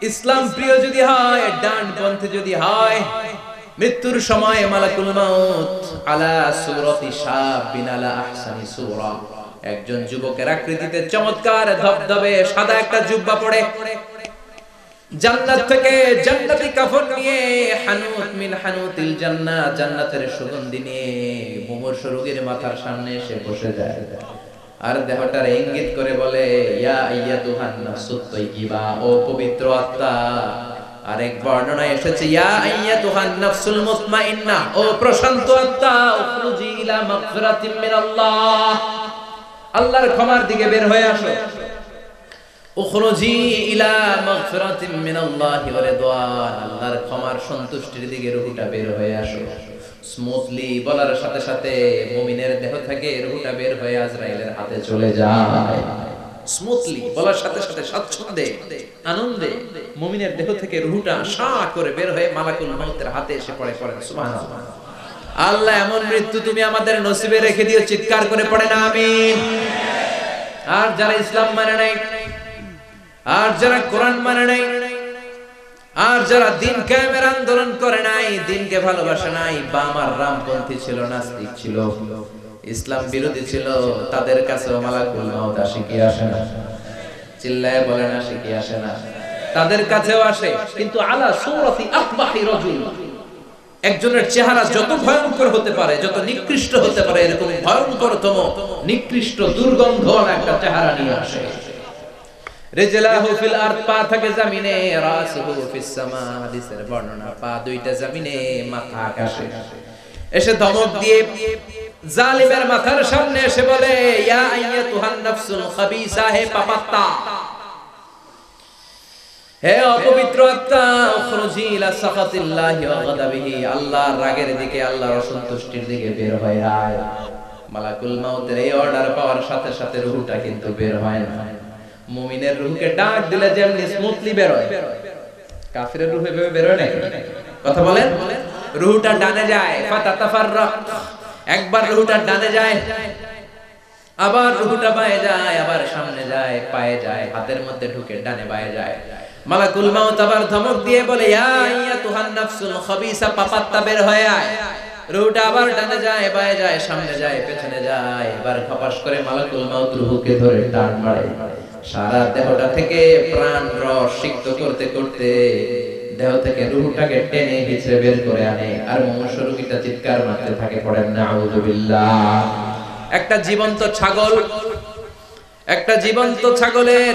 ইসলাম প্রিয় যদি হয়, ডানপন্থী যদি হয়, মৃত্যুর সময় মালাকুল মাউত আলা সূরাতি শাবিন আলা আহসানি সূরা, একজন যুবকের আকৃতিতে চমৎকার ধবধবে সাদা একটা জুব্বা পরে, জান্নাত থেকে জান্নাতি কাফন নিয়ে, হানুত মিন হানুতিল জান্নাত, জান্নাতের সুগন্ধি নিয়ে মুমূর্ষ রোগীর মাথার সামনে এসে বসে যায়, আর দেহটার ইঙ্গিত করে বলে, ইয়া আইয়াতুহান নাফসুত তাইয়্যিবা, ও পবিত্র আত্মা, আরেক বর্ণনায় এসেছে ইয়া আইয়াতুহান নাফসুল মুতমাইন্নাহ, ও প্রশান্ত আত্মা, উখরুজি ইলা মাগফিরাতিম মিনাল্লাহ, আল্লাহর ক্ষমার দিকে বের হয়ে আসো। উখরুজি ইলা মাগফিরাতিম মিনাল্লাহি ওয়া রিদওয়ান, আল্লাহর ক্ষমার সন্তুষ্টির দিকে রূহটা বের হয়ে আসো। স্মুথলি বলার সাথে সাথে মুমিনের দেহ থেকে রূহটা বের হয়ে আজরাইলের হাতে চলে যায়। স্মুথলি বলার সাথে সাথে স্বাচ্ছন্দ্যে আনন্দে মুমিনের দেহ থেকে রূহটা সা করে বের হয়ে মালাকুল মউতের হাতে এসে পড়ে। সুবহানাল্লাহ। আল্লাহ এমন মৃত্যু তুমি আমাদের নসিবে রেখে দিও, চিৎকার করে পড়েন আমিন। আর যারা ইসলাম মানে নাই, আর যারা কোরআন মানে নাই, আর যারা দিন কায়েমের আন্দোলন করে নাই, দিনকে ভালোবাসে নাই, বাম আর রামপন্থী ছিল, নাস্তিক ছিল, ইসলাম বিরোধী ছিল, তাদের কাছে মালাকুল মউত আসে কি আসে না? চিল্লায়ে বলেন আসে কি আসে না? তাদের কাছেও আসে, কিন্তু আলা সূরাতি আকবাহি রাজুল, একজনের চেহারা যত ভয়ঙ্কর হতে পারে, যত নিকৃষ্ট হতে পারে, এরকম ভয়ঙ্করতম নিকৃষ্ট দুর্গন্ধওয়ালা একটা চেহারা নিয়ে আসে। রিজলাহু ফিল আরদ, পা থাকে জমিনে, রাসুহু ফিস সামা, হাদিসের বর্ণনা, পা দুইটা জমিনে, মাথা আকাশে। এসে ধমক দিয়ে জালিমের মাথার সামনে এসে বলে ইয়া আইয়াতুহান নাফসুল খাবিসা, হে পাপাত্তা, হে অপবিত্র আত্মা, উখরুজি ইলা সাখাতিল্লাহি ওয়া গাদাবিহি, আল্লাহর রাগের দিকে, আল্লাহর অসন্তুষ্টির দিকে বের হয়ে আয়। মালাকুল মউতের এই অর্ডার পাওয়ার সাথে সাথে রূহটা কিন্তু বের হয় না। মুমিনের রূহকে ডাক দিলে যেমনি স্মুথলি বের হয়, কাফিরের রূহ এভাবে বের হয় না। কথা বলেন, রূহটা ডানে যায়, ফাতাতাফাররাক, একবার রূহটা ডানে যায়, আবার রূহটা বায়ে যায়, আবার সামনে যায়, পায়ে যায়, হাতের মধ্যে ঢুকে ডানে বায়ে যায়। মালাকুল মউত আবার ধমক দিয়ে বলে ইয়া আইয়াতুহান নাফসুল খাবিসা, পাপাত্তা বের হয়ে আয়। রূহটা আবার ডানে যায়, বায়ে যায়, সামনে যায়, পেছনে যায়। এবার খপাস করে মালাকুল মউত রূহকে ধরে টান মারে। সারা দেহটা থেকে প্রাণ রস সিক্ত করতে করতে দেহ থেকে রূহটাকে টেনে হিচড়ে বের করে আনে। আর মনুষ্য রূহীটা চিৎকার মারতে থাকে, পড়েন নাউযুবিল্লাহ। একটা জীবন্ত ছাগল, একটা জীবন্ত ছাগলের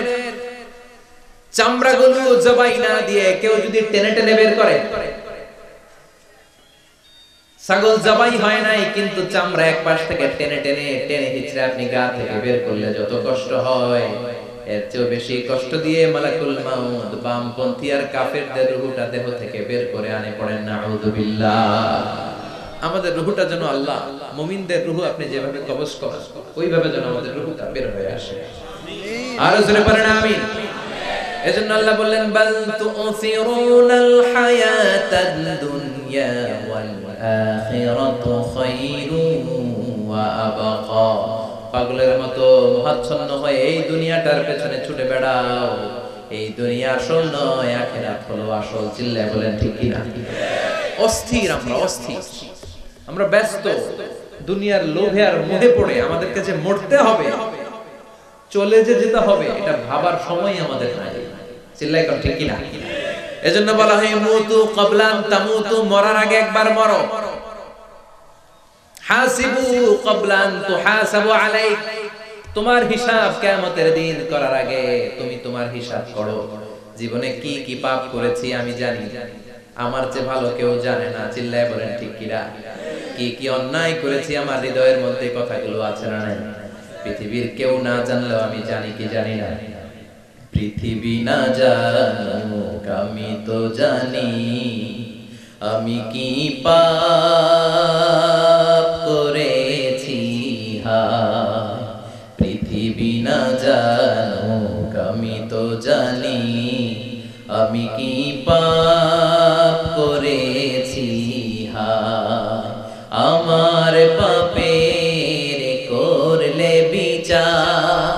চামড়াগুলো জবাই না দিয়ে কেউ যদি টেনে টেনে বের করে, ছাগল জবাই হয় নাই কিন্তু চামড়া এক পাশ থেকে টেনে টেনে টেনে হিচড়ে আপনি গা থেকে বের করলে যত কষ্ট হয়, এর চেয়ে বেশি কষ্ট দিয়ে মালাকুল মউত বামপন্থী আর কাফেরদের রূহটা দেহ থেকে বের করে আনে। পড়েন নাউযুবিল্লাহ। আমাদের রূহটা যেন আল্লাহ, মুমিনদের রূহ আপনি যেভাবে কবজ করেন ওইভাবে যেন আমাদের রূহটা বের হয়ে আসে। আর জোরে পড়েন আমিন। এজন্য আল্লাহ বললেন বাল তুসিরুনাল হায়াতাদ দুনিয়া ওয়াল আখিরাতু খায়রুন ওয়া আবকা, পাগলের মতো মোহাচ্ছন্ন হয়ে এই দুনিয়াটার পেছনে ছুটে বেড়াও, এই দুনিয়া আসল নয়, আখিরাত হলো আসল। চিল্লায় বলেন ঠিক কি না? অস্থির, আমরা অস্থির, আমরা ব্যস্ত দুনিয়ার লোভে আর মোহে পড়ে আমাদেরকে যে মরতে হবে, চলে যে যেতে হবে, এটা ভাবার সময় আমাদের নাই। চিল্লাই কোন ঠিক কি না? এজন্য বলা হয় মুতু ক্বাবলান তামুতু, মরার আগে একবার মরো। হাসিবু ক্বাবলান তুহাসাবু আলাইক, তোমার হিসাব কিয়ামতের দিন করার আগে তুমি তোমার হিসাব করো। জীবনে কি কি পাপ করেছি আমি জানি, আমার চেয়ে ভালো কেউ জানে না। চিল্লায় বলেন ঠিক কি না? কি কি অন্যায় করেছি আমার হৃদয়ের মধ্যে কথাগুলো আছে না নাই? পৃথিবীর কেউ না জানলেও আমি জানি কি জানি না? পৃথিবী না জানুক আমি তো জানি, আমি কি পাপ করেছি। পৃথিবী না জানুক আমি তো জানি, আমি কি পাপ করেছি। আমার পাপের করলে বিচার,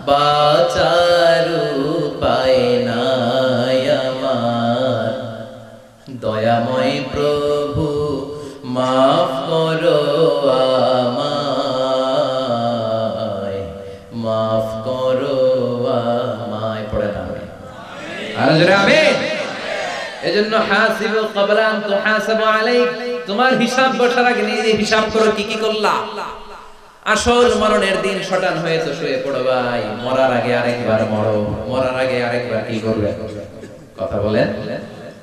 বাঁচার উপায় নাই আমার। দয়াময় প্রভু মাফ করো আমায়, মাফ করো আমায়। পড়ে না আর জোরে আমিন। এজন্য হাসিবু ক্বাবলা আন তুহাসাবু আলাইক, তোমার হিসাব বসার আগে নিজে হিসাব করো কি কি করলা। আসল মরণের দিন শটান হয়ে তো শুয়ে পড়ো ভাই, মরার আগে আরেকবার মরো, মরার আগে আরেকবার কি করবে? কথা বলেন।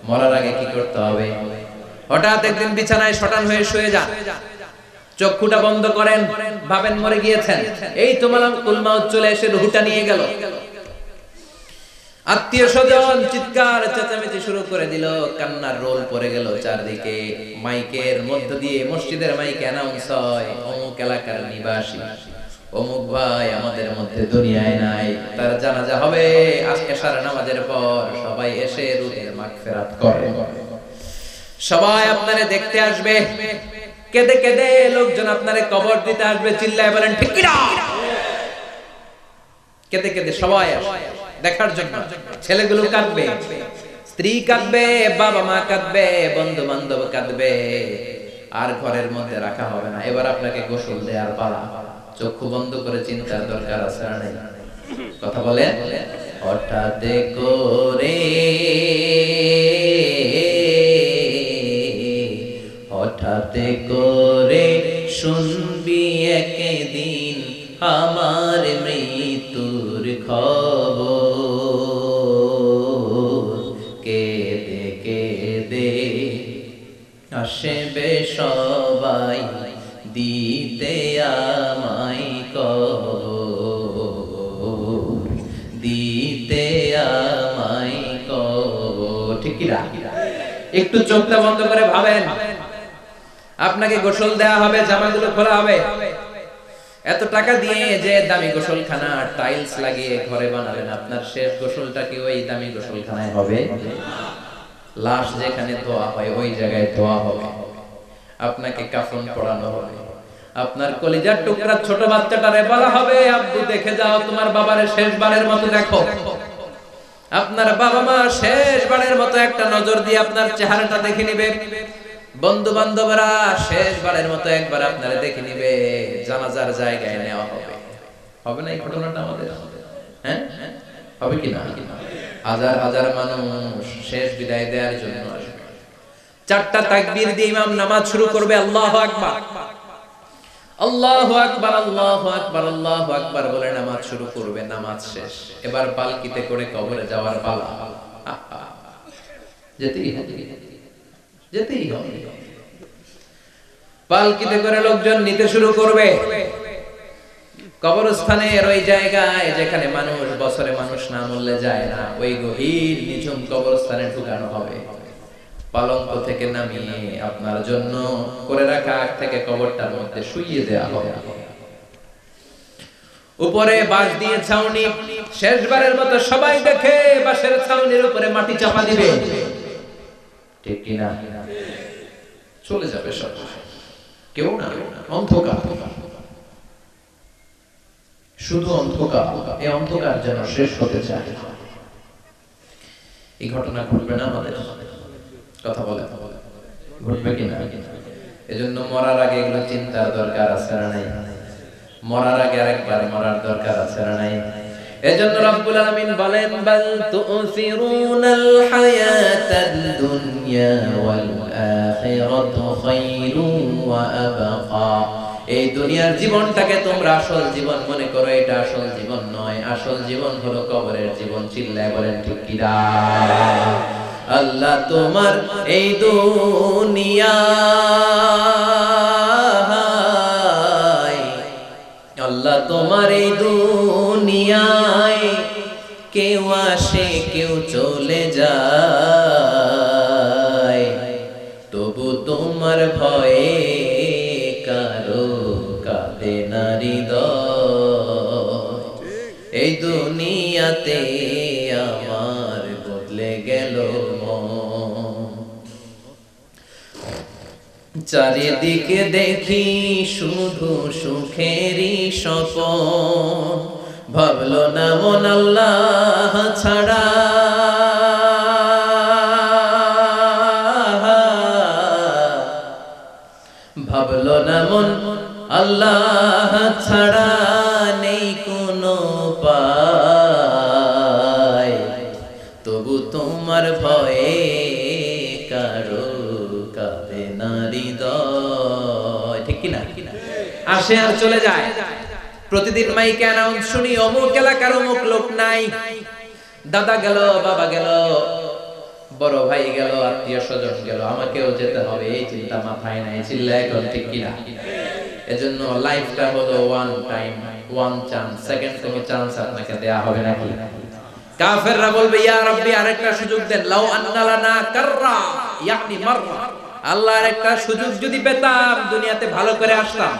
মরার আগে কি করতে হবে? হঠাৎ একদিন বিছানায় শটান হয়ে শুয়ে যান, চক্ষুটা বন্ধ করেন, ভাবেন মরে গিয়েছেন। এই তো মালাকুল মাউত চলে এসে রূহটা নিয়ে গেল। আত্মীয় স্বজন চিৎকার চেঁচামেচি শুরু করে দিল, কান্নার রোল পড়ে গেল চারদিকে। মাইকের মধ্য দিয়ে, মসজিদের মাইকে অ্যানাউন্স হয়, অমুক এলাকার নিবাসী অমুক ভাই আমাদের মধ্যে দুনিয়ায় নাই, তার জানাজা হবে আজকে এশার নামাজের পর। সবাই এসে রূহের মাগফিরাত করে। সবাই আপনারে দেখতে আসবে, কেঁদে কেঁদে লোকজন আপনারে কবর দিতে আসবে। চিল্লায় বলেন ঠিক কি না? কেঁদে কেঁদে সবাই আসবে দেখার জন্য। ছেলেগুলো কাঁদবে, স্ত্রী কাঁদবে, বাবা মা কাঁদবে, বন্ধু বান্ধব কাঁদবে। আর ঘরের মধ্যে রাখা হবে না। এবার আপনাকে গোসল দেওয়ার পালা। চক্ষু বন্ধ করে চিন্তার দরকার আছে না নাই? কথা বলে হঠাৎ করে, হঠাৎ করে শুনবি একদিন আমার মৃত্যুর খবর। কেঁদে কেঁদে আসবে সবাই দিতে আমায় কবর, দিতে আমায় কবর। ঠিক কি না? একটু চোখটা বন্ধ করে ভাবেন, আপনাকে গোসল দেয়া হবে, জামাগুলো খোলা হবে। এত টাকা দিয়ে যে দামি গোসলখানা টাইলস লাগিয়ে ঘরে বানালেন, আপনার শেষ গোসলটা কি ওই দামি গোসলখানায় হবে? লাশ যেখানে ধোয়া হয় ওই জায়গায় ধোয়া হবে। আপনাকে কাফন পরানো হবে। আপনার কলিজার টুকরা ছোট বাচ্চাটারে বলা হবে, আব্বু দেখে যাও তোমার বাবারে শেষবারের মতো দেখো। আপনার বাবা মা শেষবারের মতো একটা নজর দিয়ে আপনার চেহারাটা দেখে নিবে। বন্ধু বান্ধবরা শেষবারের মতো একবার আপনারে দেখে নিবে। জানাজার জায়গায় নেওয়া হবে। হবে না এই ঘটনাটা আমাদের? হ্যাঁ, হবে কি না? হাজার হাজার মানুষ শেষ বিদায় দেওয়ার জন্য আসবে। চারটা তাকবীর দিয়ে ইমাম নামাজ শুরু করবে। আল্লাহু আকবার, আল্লাহু আকবার, আল্লাহু আকবার, আল্লাহু আকবার বলে নামাজ শুরু করবে। নামাজ শেষ। এবার পালকিতে করে কবরে যাওয়ার পালা। যেতেই হবে, যেতেই হবে। পালকিতে করে লোকজন নিতে শুরু করবে। কবরস্থানের ওই জায়গায় যেখানে মানুষ বছরে মানুষ না মরলে যায় না, ওই গভীর নিঝুম কবরস্থানে ঢুকানো হবে। পালঙ্ক থেকে নামিয়ে আপনার জন্য করে রাখা আগ থেকে কবরটার মধ্যে শুইয়ে দেওয়া হবে। উপরে বাঁশ দিয়ে ছাউনি, শেষবারের মতো সবাই দেখে বাঁশের ছাউনির উপরে মাটি চাপা দিবে। ঠিক কিনা? চলে যাবে সব, কেউ না, অন্ধকার, শুধু অন্ধকার। এই অন্ধকার যেন শেষ হতে চায়। এই ঘটনা ঘটবে না আমাদের? কথা বলে ঘটবে কিনা? এজন্য মরার আগে এগুলো চিন্তার দরকার আছে না নাই? মরার আগে আরেকবার মরার দরকার আছে না নাই? এজন্য রব্বুল আলামিন বলেন, বাল তুসিরুনাল হায়াতাদ দুনিয়া ওয়াল আখিরাতু খায়রুন ওয়া আবকা। এই দুনিয়ার জীবনটাকে তোমরা আসল জীবন মনে করো, এটা আসল জীবন নয়। আসল জীবন হলো কবরের জীবন। চিল্লায় বলেন ঠিক কি না? আল্লাহ তোমার এই দুনিয়া, আল্লাহ তোমার এই দুনিয়ায় কেউ আসে কেউ চলে যায়, তবু তোমার ভয়ে কারো কাঁদে না হৃদয়। এই দুনিয়াতে আমার বদলে গেল মন। চারিদিকে দেখি শুধু সুখেরই স্বপন, ভাবলো না মন আল্লাহ ছাড়া, ভাবলো না মন আল্লাহ ছাড়া নেই কোনো উপায়, তবু তোমার ভয়ে কারো কাঁদে না হৃদয়। ঠিক কিনা? আসে আর চলে যায়। প্রতিদিন মাইকে অ্যানাউন্স শুনি, অমুক এলাকার অমুক লোক নাই। দাদা গেল, বাবা গেল, বড় ভাই গেল, আত্মীয় স্বজন গেল, আমাকেও যেতে হবে, এই চিন্তা মাথায় নাই। চিল্লা এখন ঠিক কিনা? এজন্য লাইফটা হলো one time, one chance, second কোনো চান্স আপনাকে দেয়া হবে নাকি? কাফেররা বলবে ইয়া রাব্বি আরেকটা সুযোগ দেন, লাউ আন্না লানা কাররা ইয়ানি মাররা, আল্লাহ আরেকটা সুযোগ যদি পেতাম দুনিয়াতে ভালো করে আসতাম।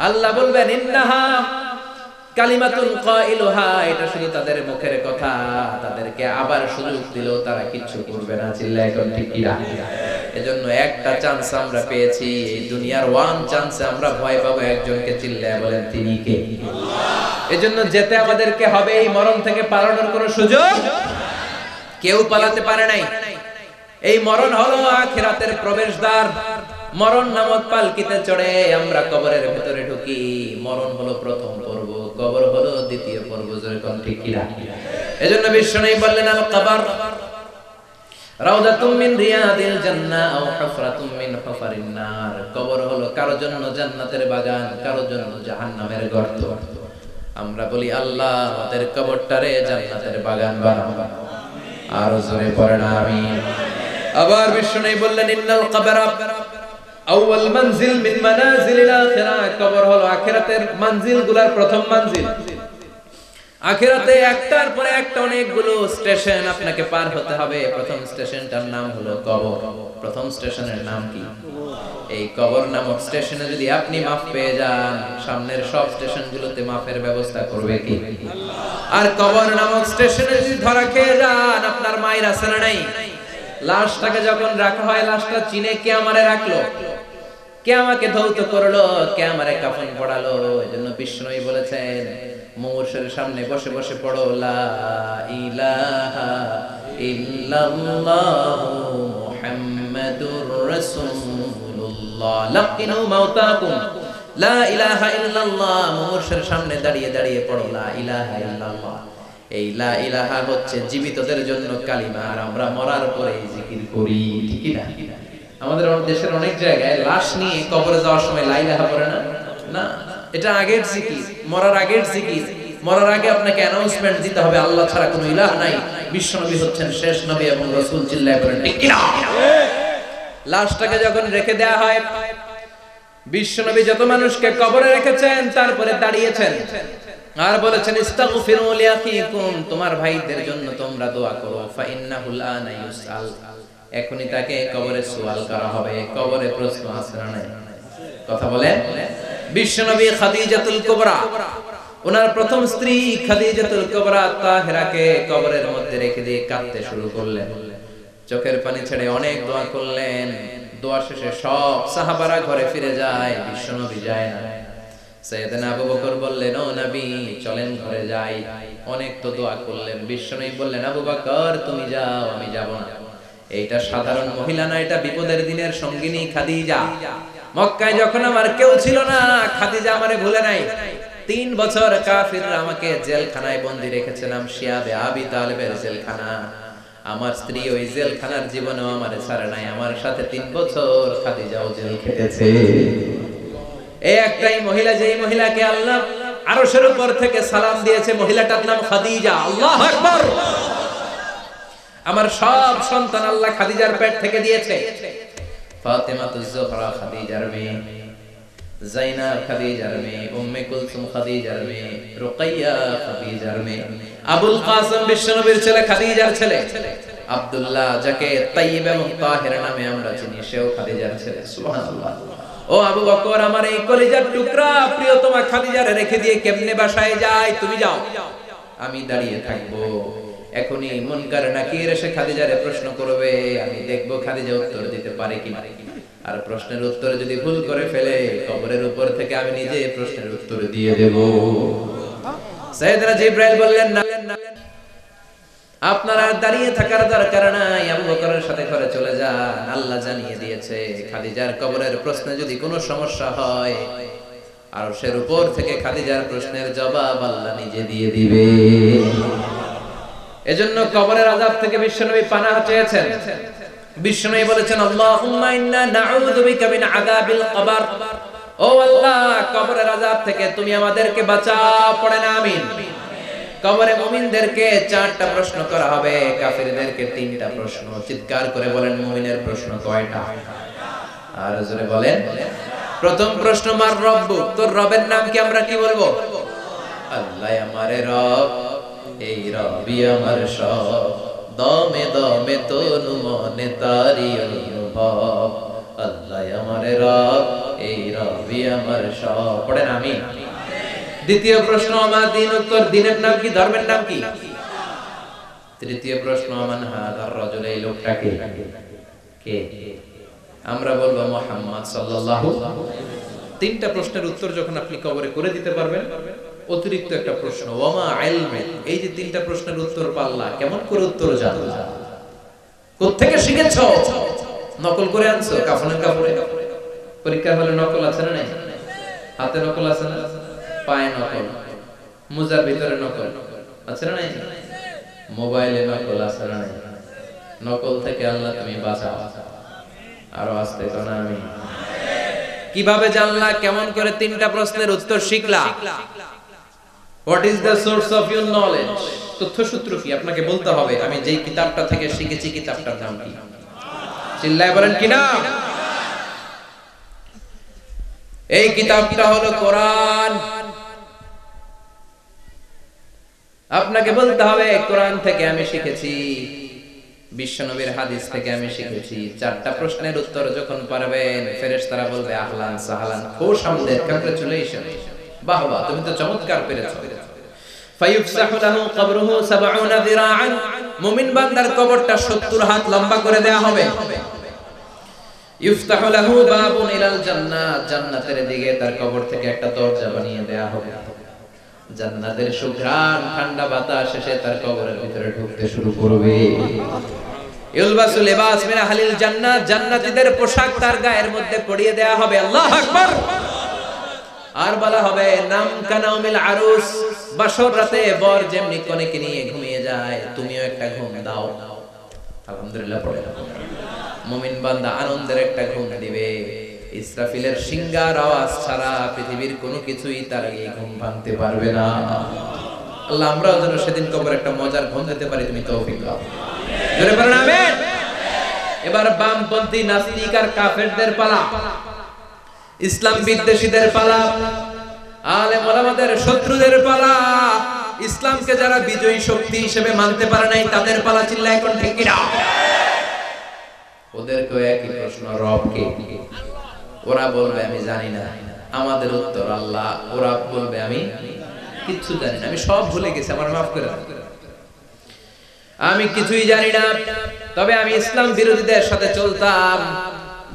আল্লাহ বলবেন ইন্নাহা কালিমাতুন কাইলুহা, এটা শুধু তাদের মুখের কথা, তাদেরকে আবার সুযোগ দিলেও তারা কিচ্ছু করবে না। চিল্লা এখন ঠিক কিনা? এজন্য একটা চান্স আমরা পেয়েছি, এই দুনিয়ার ওয়ান চান্সে আমরা ভয় পাবো একজনকে। চিল্লায় বলেন তিনি কে? আল্লাহ। এজন্য যেতে আমাদেরকে হবে, এই মরণ থেকে পালানোর কোনো সুযোগ কেউ পালাতে পারে নাই। এই মরণ হলো আখিরাতের প্রবেশদ্বার। মরণ নামক পালকিতে চড়ে আমরা কবরের ভেতরে ঢুকি। মরণ হলো প্রথম পর্ব, কবর হলো দ্বিতীয় পর্ব। যেরকম ঠিক কিনা? এজন্য বিশ্বনবী বললেন আল কবর রাউদাতুম মিন রিয়াদিল জান্নাহ আও হুফরাতুম মিন হুফারিন নার। কবর হলো কারো জন্য জান্নাতের বাগান, কারো জন্য জাহান্নামের গর্ত। আমরা বলি আল্লাহ আমাদের কবরটারে জান্নাতের বাগান বানাও। আর জোরে পড়েন আমিন। আবার বিশ্বনবী বললেন ইন্নাল কবরা আউয়াল মানজিল মিন মানাজিলিল আখিরাহ। কবর হলো আখিরাতের মঞ্জিলগুলোর প্রথম মঞ্জিল। আখিরাতে একটার পরে একটা অনেকগুলো স্টেশন আপনাকে পার হতে হবে। প্রথম স্টেশনটার নাম হলো কবর। প্রথম স্টেশনের নাম কি? এই কবর নামক স্টেশনে যদি আপনি মাফ পেয়ে যান, সামনের সব স্টেশনগুলোতে মাফের ব্যবস্থা করবে কি? আল্লাহ। আর কবর নামক স্টেশনে যদি ধরা খেয়ে যান, আপনার মায়ের আছে না নাই? লাশটাকে যখন রাখা হয়, লাশটা চিনে কে আমারে রাখলো, কে আমাকে ধৌত করলো, কে আমারে কাফন পড়ালো। এজন্য বিষ্ণুই বলেছেন মুমূর্ষের সামনে বসে বসে পড়ো লা ইলাহা ইল্লাল্লাহু মুহাম্মাদুর রাসূলুল্লাহ লাকিনু মাউতাকুম লা ইলাহা ইল্লাল্লাহ। মুমূর্ষের সামনে দাঁড়িয়ে দাঁড়িয়ে পড়ো লা ইলাহা ইল্লাল্লাহ। এই লা ইলাহা হচ্ছে জীবিতদের জন্য কালিমা, আর আমরা মরার পরে জিকির করি। ঠিক কি না? আমাদের দেশের অনেক জায়গায় লাশ নিয়ে কবরে যাওয়ার সময় লা ইলাহা পড়ে না। না, এটা আগের জিকির, মরার আগের জিকির। মরার আগে আপনাকে অ্যানাউন্সমেন্ট দিতে হবে আল্লাহ ছাড়া কোনো ইলাহ নাই, বিশ্বনবী হচ্ছেন শেষ নবী এবং রাসূল। চিল্লায়ে বলেন ঠিক কি না? লাশটাকে যখন রেখে দেয়া হয়, বিশ্বনবী যত মানুষকে কবরে রেখেছেন তারপরে দাঁড়িয়েছেন আর বলেছেন ইস্তাগফিরু লিআখিকুম, তোমার ভাইদের জন্য তোমরা দোয়া করো। ফা ইন্নাহুল আনা ইউসআল, এখনি তাকে কবরে সুয়াল করা হবে। কবরে প্রশ্ন আছে না নাই? কথা বলেন। বিশ্বনবী খাদিজাতুল কুবরা, ওনার প্রথম স্ত্রী খাদিজাতুল কুবরা তাহেরাকে কবরের মধ্যে রেখে দিয়ে কাঁদতে শুরু করলেন। চোখের পানি ছেড়ে অনেক দোয়া করলেন। দোয়া শেষে সব সাহাবারা ঘরে ফিরে যায়, বিশ্বনবী যায় না। সাইয়েদনা আবু বকর বললেন ও নবী চলেন ঘরে যাই। অনেক তো দোয়া করলেন। বিশ্বনবী বললেন আবু বকর তুমি যাও, আমি যাব না। এইটা সাধারণ মহিলা না, এটা বিপদের দিনের সঙ্গিনী খাদিজা। মক্কায় যখন আমার কেউ ছিল না, খাদিজা আমারে ভুলে নাই। 3 বছর কাফিররা আমাকে জেলখানায় বন্দী রেখেছিলাম, শিয়াবে আবি তালেবের জেলখানা। আমার স্ত্রী ওই জেলখানার জীবনেও আমারে ছাড়ে নাই। আমার সাথে 3 বছর খাদিজাও জেল খেটেছে। এই একটাই মহিলা, যেই মহিলাকে আল্লাহ আরশের উপর থেকে সালাম দিয়েছে, মহিলাটার নাম খাদিজা। আল্লাহু আকবার। আমার সব সন্তান আল্লাহ খাদিজার পেট থেকে দিয়েছে। ফাতেমাতুজ জোহরা খাদিজার মেয়ে, জাইনাব খাদিজার মেয়ে, উম্মে কুলসুম খাদিজার মেয়ে, রুকাইয়া খাদিজার মেয়ে, আবুল কাসিম বিশ্বনবীর ছেলে খাদিজার ছেলে, আব্দুল্লাহ যাকে তাইয়্যিব এবং তাহের নামে আমরা চিনি, সেও খাদিজার ছেলে। সুবহানাল্লাহ। ও আবু বকর, আমার এই কলিজার টুকরা প্রিয়তমা খাদিজারে রেখে দিয়ে কেমনে বাসায় যাই? তুমি যাও, আমি দাঁড়িয়ে থাকবো। এখনি মুনকার নাকির এসে খাদিজারে প্রশ্ন করবে, আমি দেখবো খাদিজা উত্তর দিতে পারে কিনা। আর প্রশ্নের উত্তরে যদি ভুল করে ফেলে, কবরের উপর থেকে আমি নিজে প্রশ্নের উত্তর দিয়ে দেব। সাইয়েদনা জিবরাইল বললেন না, আপনার আর দাঁড়িয়ে থাকার দরকার নাই, আবু বকরের সাথে ঘরে চলে যান। আল্লাহ জানিয়ে দিয়েছে খাদিজার কবরের প্রশ্নে যদি কোনো সমস্যা হয়, আরশের উপর থেকে খাদিজার প্রশ্নের জবাব আল্লাহ নিজে দিয়ে দিবে। এজন্য কবরের আযাব থেকে বিশ্বনবী পানাহ চেয়েছেন। বিশ্বনবী বলেছেন আল্লাহুম্মা ইন্না নাউযু বিকা মিন আযাবিল কবর। ও আল্লাহ, কবরের আযাব থেকে তুমি আমাদেরকে বাঁচাও। পড়েন আমিন। কবরে মুমিনদেরকে 4টা প্রশ্ন করা হবে, কাফিরদেরকে 3টা প্রশ্ন। চিৎকার করে বলেন মুমিনের প্রশ্ন কয়টা? আর জোরে বলেন। প্রথম প্রশ্ন, মার রব্বুক, তোর রবের নাম কি? আমরা কি বলবো? আল্লাহ আমারে রব, এই রবি আমার সব, দমে দমে তনু মনে তারি অনুভব। আল্লাহ আমারে রব, এই রবি আমার সব। পড়েন আমিন। দ্বিতীয় প্রশ্ন, আমার দিন, উত্তর দিনের নাম কি? ধর্মের নাম কি? তৃতীয় প্রশ্ন, মান হাদার রাজুল, এই লোকটা কে? কে? আমরা বলবো মুহাম্মদ সাল্লাল্লাহু। 3টা প্রশ্নের উত্তর যখন আপনি কবরে করে দিতে পারবেন, অতিরিক্ত একটা প্রশ্ন, ওয়ামা ইলমু, এই যে 3টা প্রশ্নের উত্তর পাল্লা, কেমন করে উত্তর জানলা? কোত্থেকে শিখেছো? নকল করে আনছো? কাফনের কাপড়ে পরীক্ষা হলে নকল আছে না নাই? হাতে নকল আছে না? পায়ে নকল, মুজার ভিতরে নকল আছে না নাই? মোবাইলে নকল আছে না নাই? নকল থেকে আল্লাহ তুমি বাঁচাও। আরো আস্তে কোন আমি। কিভাবে জানলা? কেমন করে 3টা প্রশ্নের উত্তর শিখলা? What is the source of your knowledge? তথ্যসূত্র কি? আপনাকে বলতে হবে আমি যেই কিতাবটা থেকে শিখেছি কিতাবটার নাম কি? চিল্লায় বলেন কি নাম? এই কিতাবটা হলো কোরআন। আপনাকে বলতে হবে কোরআন থেকে আমি শিখেছি, বিশ্বনবীর হাদিস থেকে আমি শিখেছি। 4টা প্রশ্নের উত্তর যখন পারবেন, ফেরেশতারা বলবে আহলান সাহলান, খুশ আমদের, কংগ্রাচুলেশন, বাহ বাহ, তুমি তো চমৎকার পেরেছো। ফায়ুফসাহু লাহু কবরুহু 70 যিরাআন, মুমিন বান্দার কবরটা 70 হাত লম্বা করে দেয়া হবে। ইফতাহু লাহু বাবুন ইলাল জান্নাহ, জান্নাতের দিকে তার কবর থেকে একটা দরজা বানিয়ে দেয়া হবে। জান্নাতের সুঘ্রাণ, ঠান্ডা বাতাস এসে তার কবরের ভিতরে ঢুকতে শুরু করবে। ইলবাসু লিবাস মিন আহলিল জান্নাহ, জান্নাতীদের পোশাক তার গায়ের মধ্যে পরিয়ে দেয়া হবে। আল্লাহু আকবার। আর বলা হবে নাম কানাউমিল আরুস, বাসর রাতে বর যেমনি কনেকে নিয়ে ঘুমিয়ে যায়, তুমিও একটা ঘুম দাও। আলহামদুলিল্লাহ পড়ে মুমিন বান্দা আনন্দের একটা ঘুম দিবে। ইসরাফিলের সিংগার আওয়াজ ছাড়া পৃথিবীর কোনো কিছুই তার এই ঘুম ভাঙতে পারবে না। আল্লাহ আমরাও যেন সেদিন কবর একটা মজার ঘুম দিতে পারি, তুমি তৌফিক দাও। জোরে বলেন আমিন। এবার বামপন্থী নাস্তিক আর কাফেরদের পালা, ইসলাম বিদ্বেষীদের পালা, আলেম ওলামাদের শত্রুদের পালা, ইসলামকে যারা বিজয়ী শক্তি হিসেবে মানতে পারে নাই তাদের পালা। চিল্লায় এখন ঠিক কিনা? ওদেরকেও একই প্রশ্ন, রব কে? ওরা বলবে আমি জানি না। আমাদের উত্তর আল্লাহ। ওরা বলবে আমি কিচ্ছু জানি না, আমি সব ভুলে গেছি, আমার মাফ করে দাও, আমি কিছুই জানি না। তবে আমি ইসলাম বিরোধীদের সাথে চলতাম,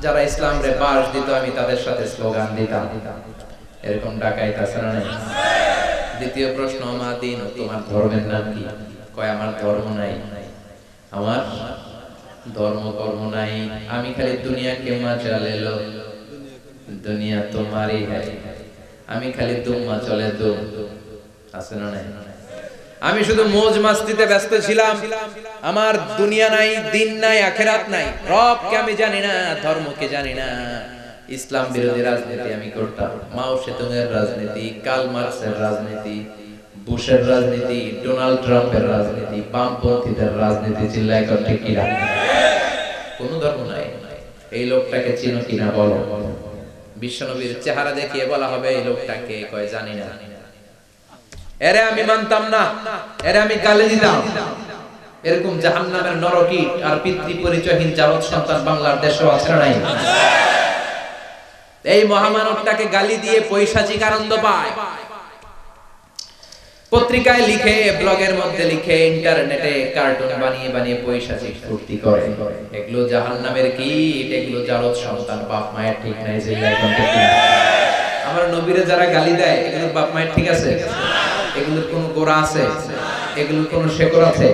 যারা ইসলাম রে বাস দিত আমি তাদের সাথে স্লোগান দিতাম। এরকম ডাকাইত আছে না নাই? দ্বিতীয় প্রশ্ন, আমার দিন, তোমার ধর্মের নাম কি? কয় আমার ধর্ম নাই, আমার ধর্ম কর্ম নাই, আমি খালি দুনিয়াকে মজা লো, দুনিয়া তোমারই है, আমি খালি দুম্মা চলে দুম। আছে না নাই? আমি শুধু মौज মাস্তিতে ব্যস্ত ছিলাম, আমার দুনিয়া নাই, দিন নাই, আখিরাত নাই, রবকে আমি জানি না, ধর্মকে জানি না। ইসলাম বিরোধী রাজনীতি আমি করতাম, মাও সেতুংয়ের রাজনীতি, কার্ল মার্কসের রাজনীতি, বুশের রাজনীতি, ডোনাল্ড ট্রাম্পের রাজনীতি, বামপন্থীদের রাজনীতি। চিল্লায় কর ঠিক কিনা? কোন ধর্ম নাই। এই লোকটাকে চিনো কিনা বলো? বিশ্বনবীর চেহারা দেখিয়ে বলা হবে এই লোকটাকে, কয় জানি না। এরে আমি মানতাম না, এরে আমি গালি দিতাম। এরকম জাহান্নামের নরকীট আর পিতৃ পরিচয়হীন জারদ সন্তান বাংলার দেশে আছে না নাই? এই মহামানবটাকে গালি দিয়ে পৈশাচিক আনন্দ পায়। পত্রিকায় লিখে, ব্লগের মধ্যে লিখে, ইন্টারনেটে কার্টুন বানিয়ে বানিয়ে পৈশাচিক ফুর্তি করে। এগুলো জাহান্নামের কীট, এগুলো জারদ সন্তান, বাপ মায়ের ঠিক নাই। আমার নবীরে যারা গালি দেয় এগুলোর বাপ মায়ের ঠিক আছে? এগুলোর কোন গোড়া আছে? এগুলোর কোন শেকড় আছে?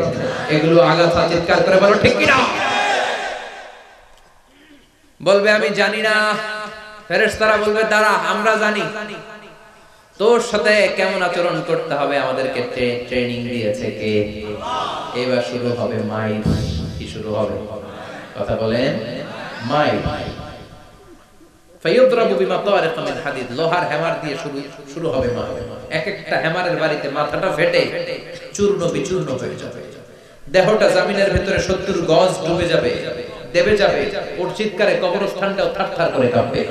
এগুলো আগাছা। চিৎকার করে বলো ঠিক কিনা? বলবে আমি জানি না। ফেরেশতারা বলবে দাঁড়া, আমরা জানি। তোর সাথে কেমন আচরণ করতে হবে আমাদেরকে ট্রেনিং দিয়েছে কে? এবার শুরু হবে মাইর। কি শুরু হবে? কথা বলেন, মাইর। ফায়ুদরাবু বিমাতারিক মিন হাদিদ, লোহার হ্যামার দিয়ে শুরু হবে মা। এক একটা হ্যামারের বাড়িতে মাথাটা ফেটে চূর্ণ বিচূর্ণ হয়ে যাবে, দেহটা জমিনের ভিতরে 70 গজ ডুবে যাবে, দেবে যাবে, ওর চিৎকারে কবরস্থানটাও থারথার করে কাঁপবে।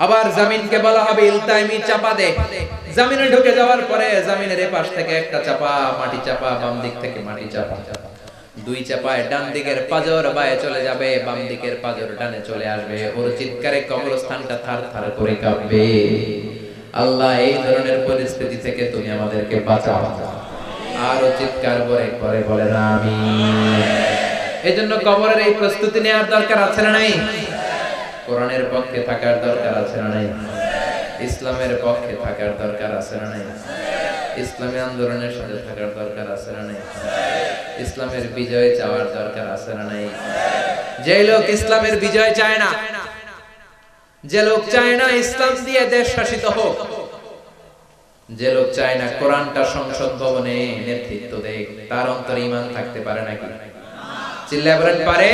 আবার জমিনকে বলা হবে ইলতাইমি, চাপা দে। জমিনে ঢুকে যাওয়ার পরে জমিনের এই পাশ থেকে একটা চাপা, মাটি চাপা, বাম দিক থেকে মাটি চাপা, দুই চাপায় ডান দিকের পাজর বায়ে চলে যাবে, বাম দিকের পাজর ডানে চলে আসবে, ওর চিৎকারে কবরস্থানটা থারথার করে কাঁপবে। আল্লাহ এই ধরনের পরিস্থিতি থেকে তুমি আমাদেরকে বাঁচাও। আর চিৎকার করে করে বলেন আমিন। এজন্য কবরের এই প্রস্তুতি নেওয়ার দরকার আছে না নাই? কোরআনের পক্ষে থাকার দরকার আছে না নাই? ইসলামের পক্ষে থাকার দরকার আছে না নাই? ইসলামী আন্দোলনের সাথে থাকার দরকার আছে না নাই? ইসলামের বিজয় চাওয়ার দরকার আছে না নাই? যে লোক ইসলামের বিজয় চায় না, যে লোক চায় না ইসলাম দিয়ে দেশ শাসিত হোক, যে লোক চায় না কোরআনটা সংসদ ভবনে নেতৃত্ব দেয়, তার অন্তরে ঈমান থাকতে পারে নাকি? চিল্লায় বলেন পারে?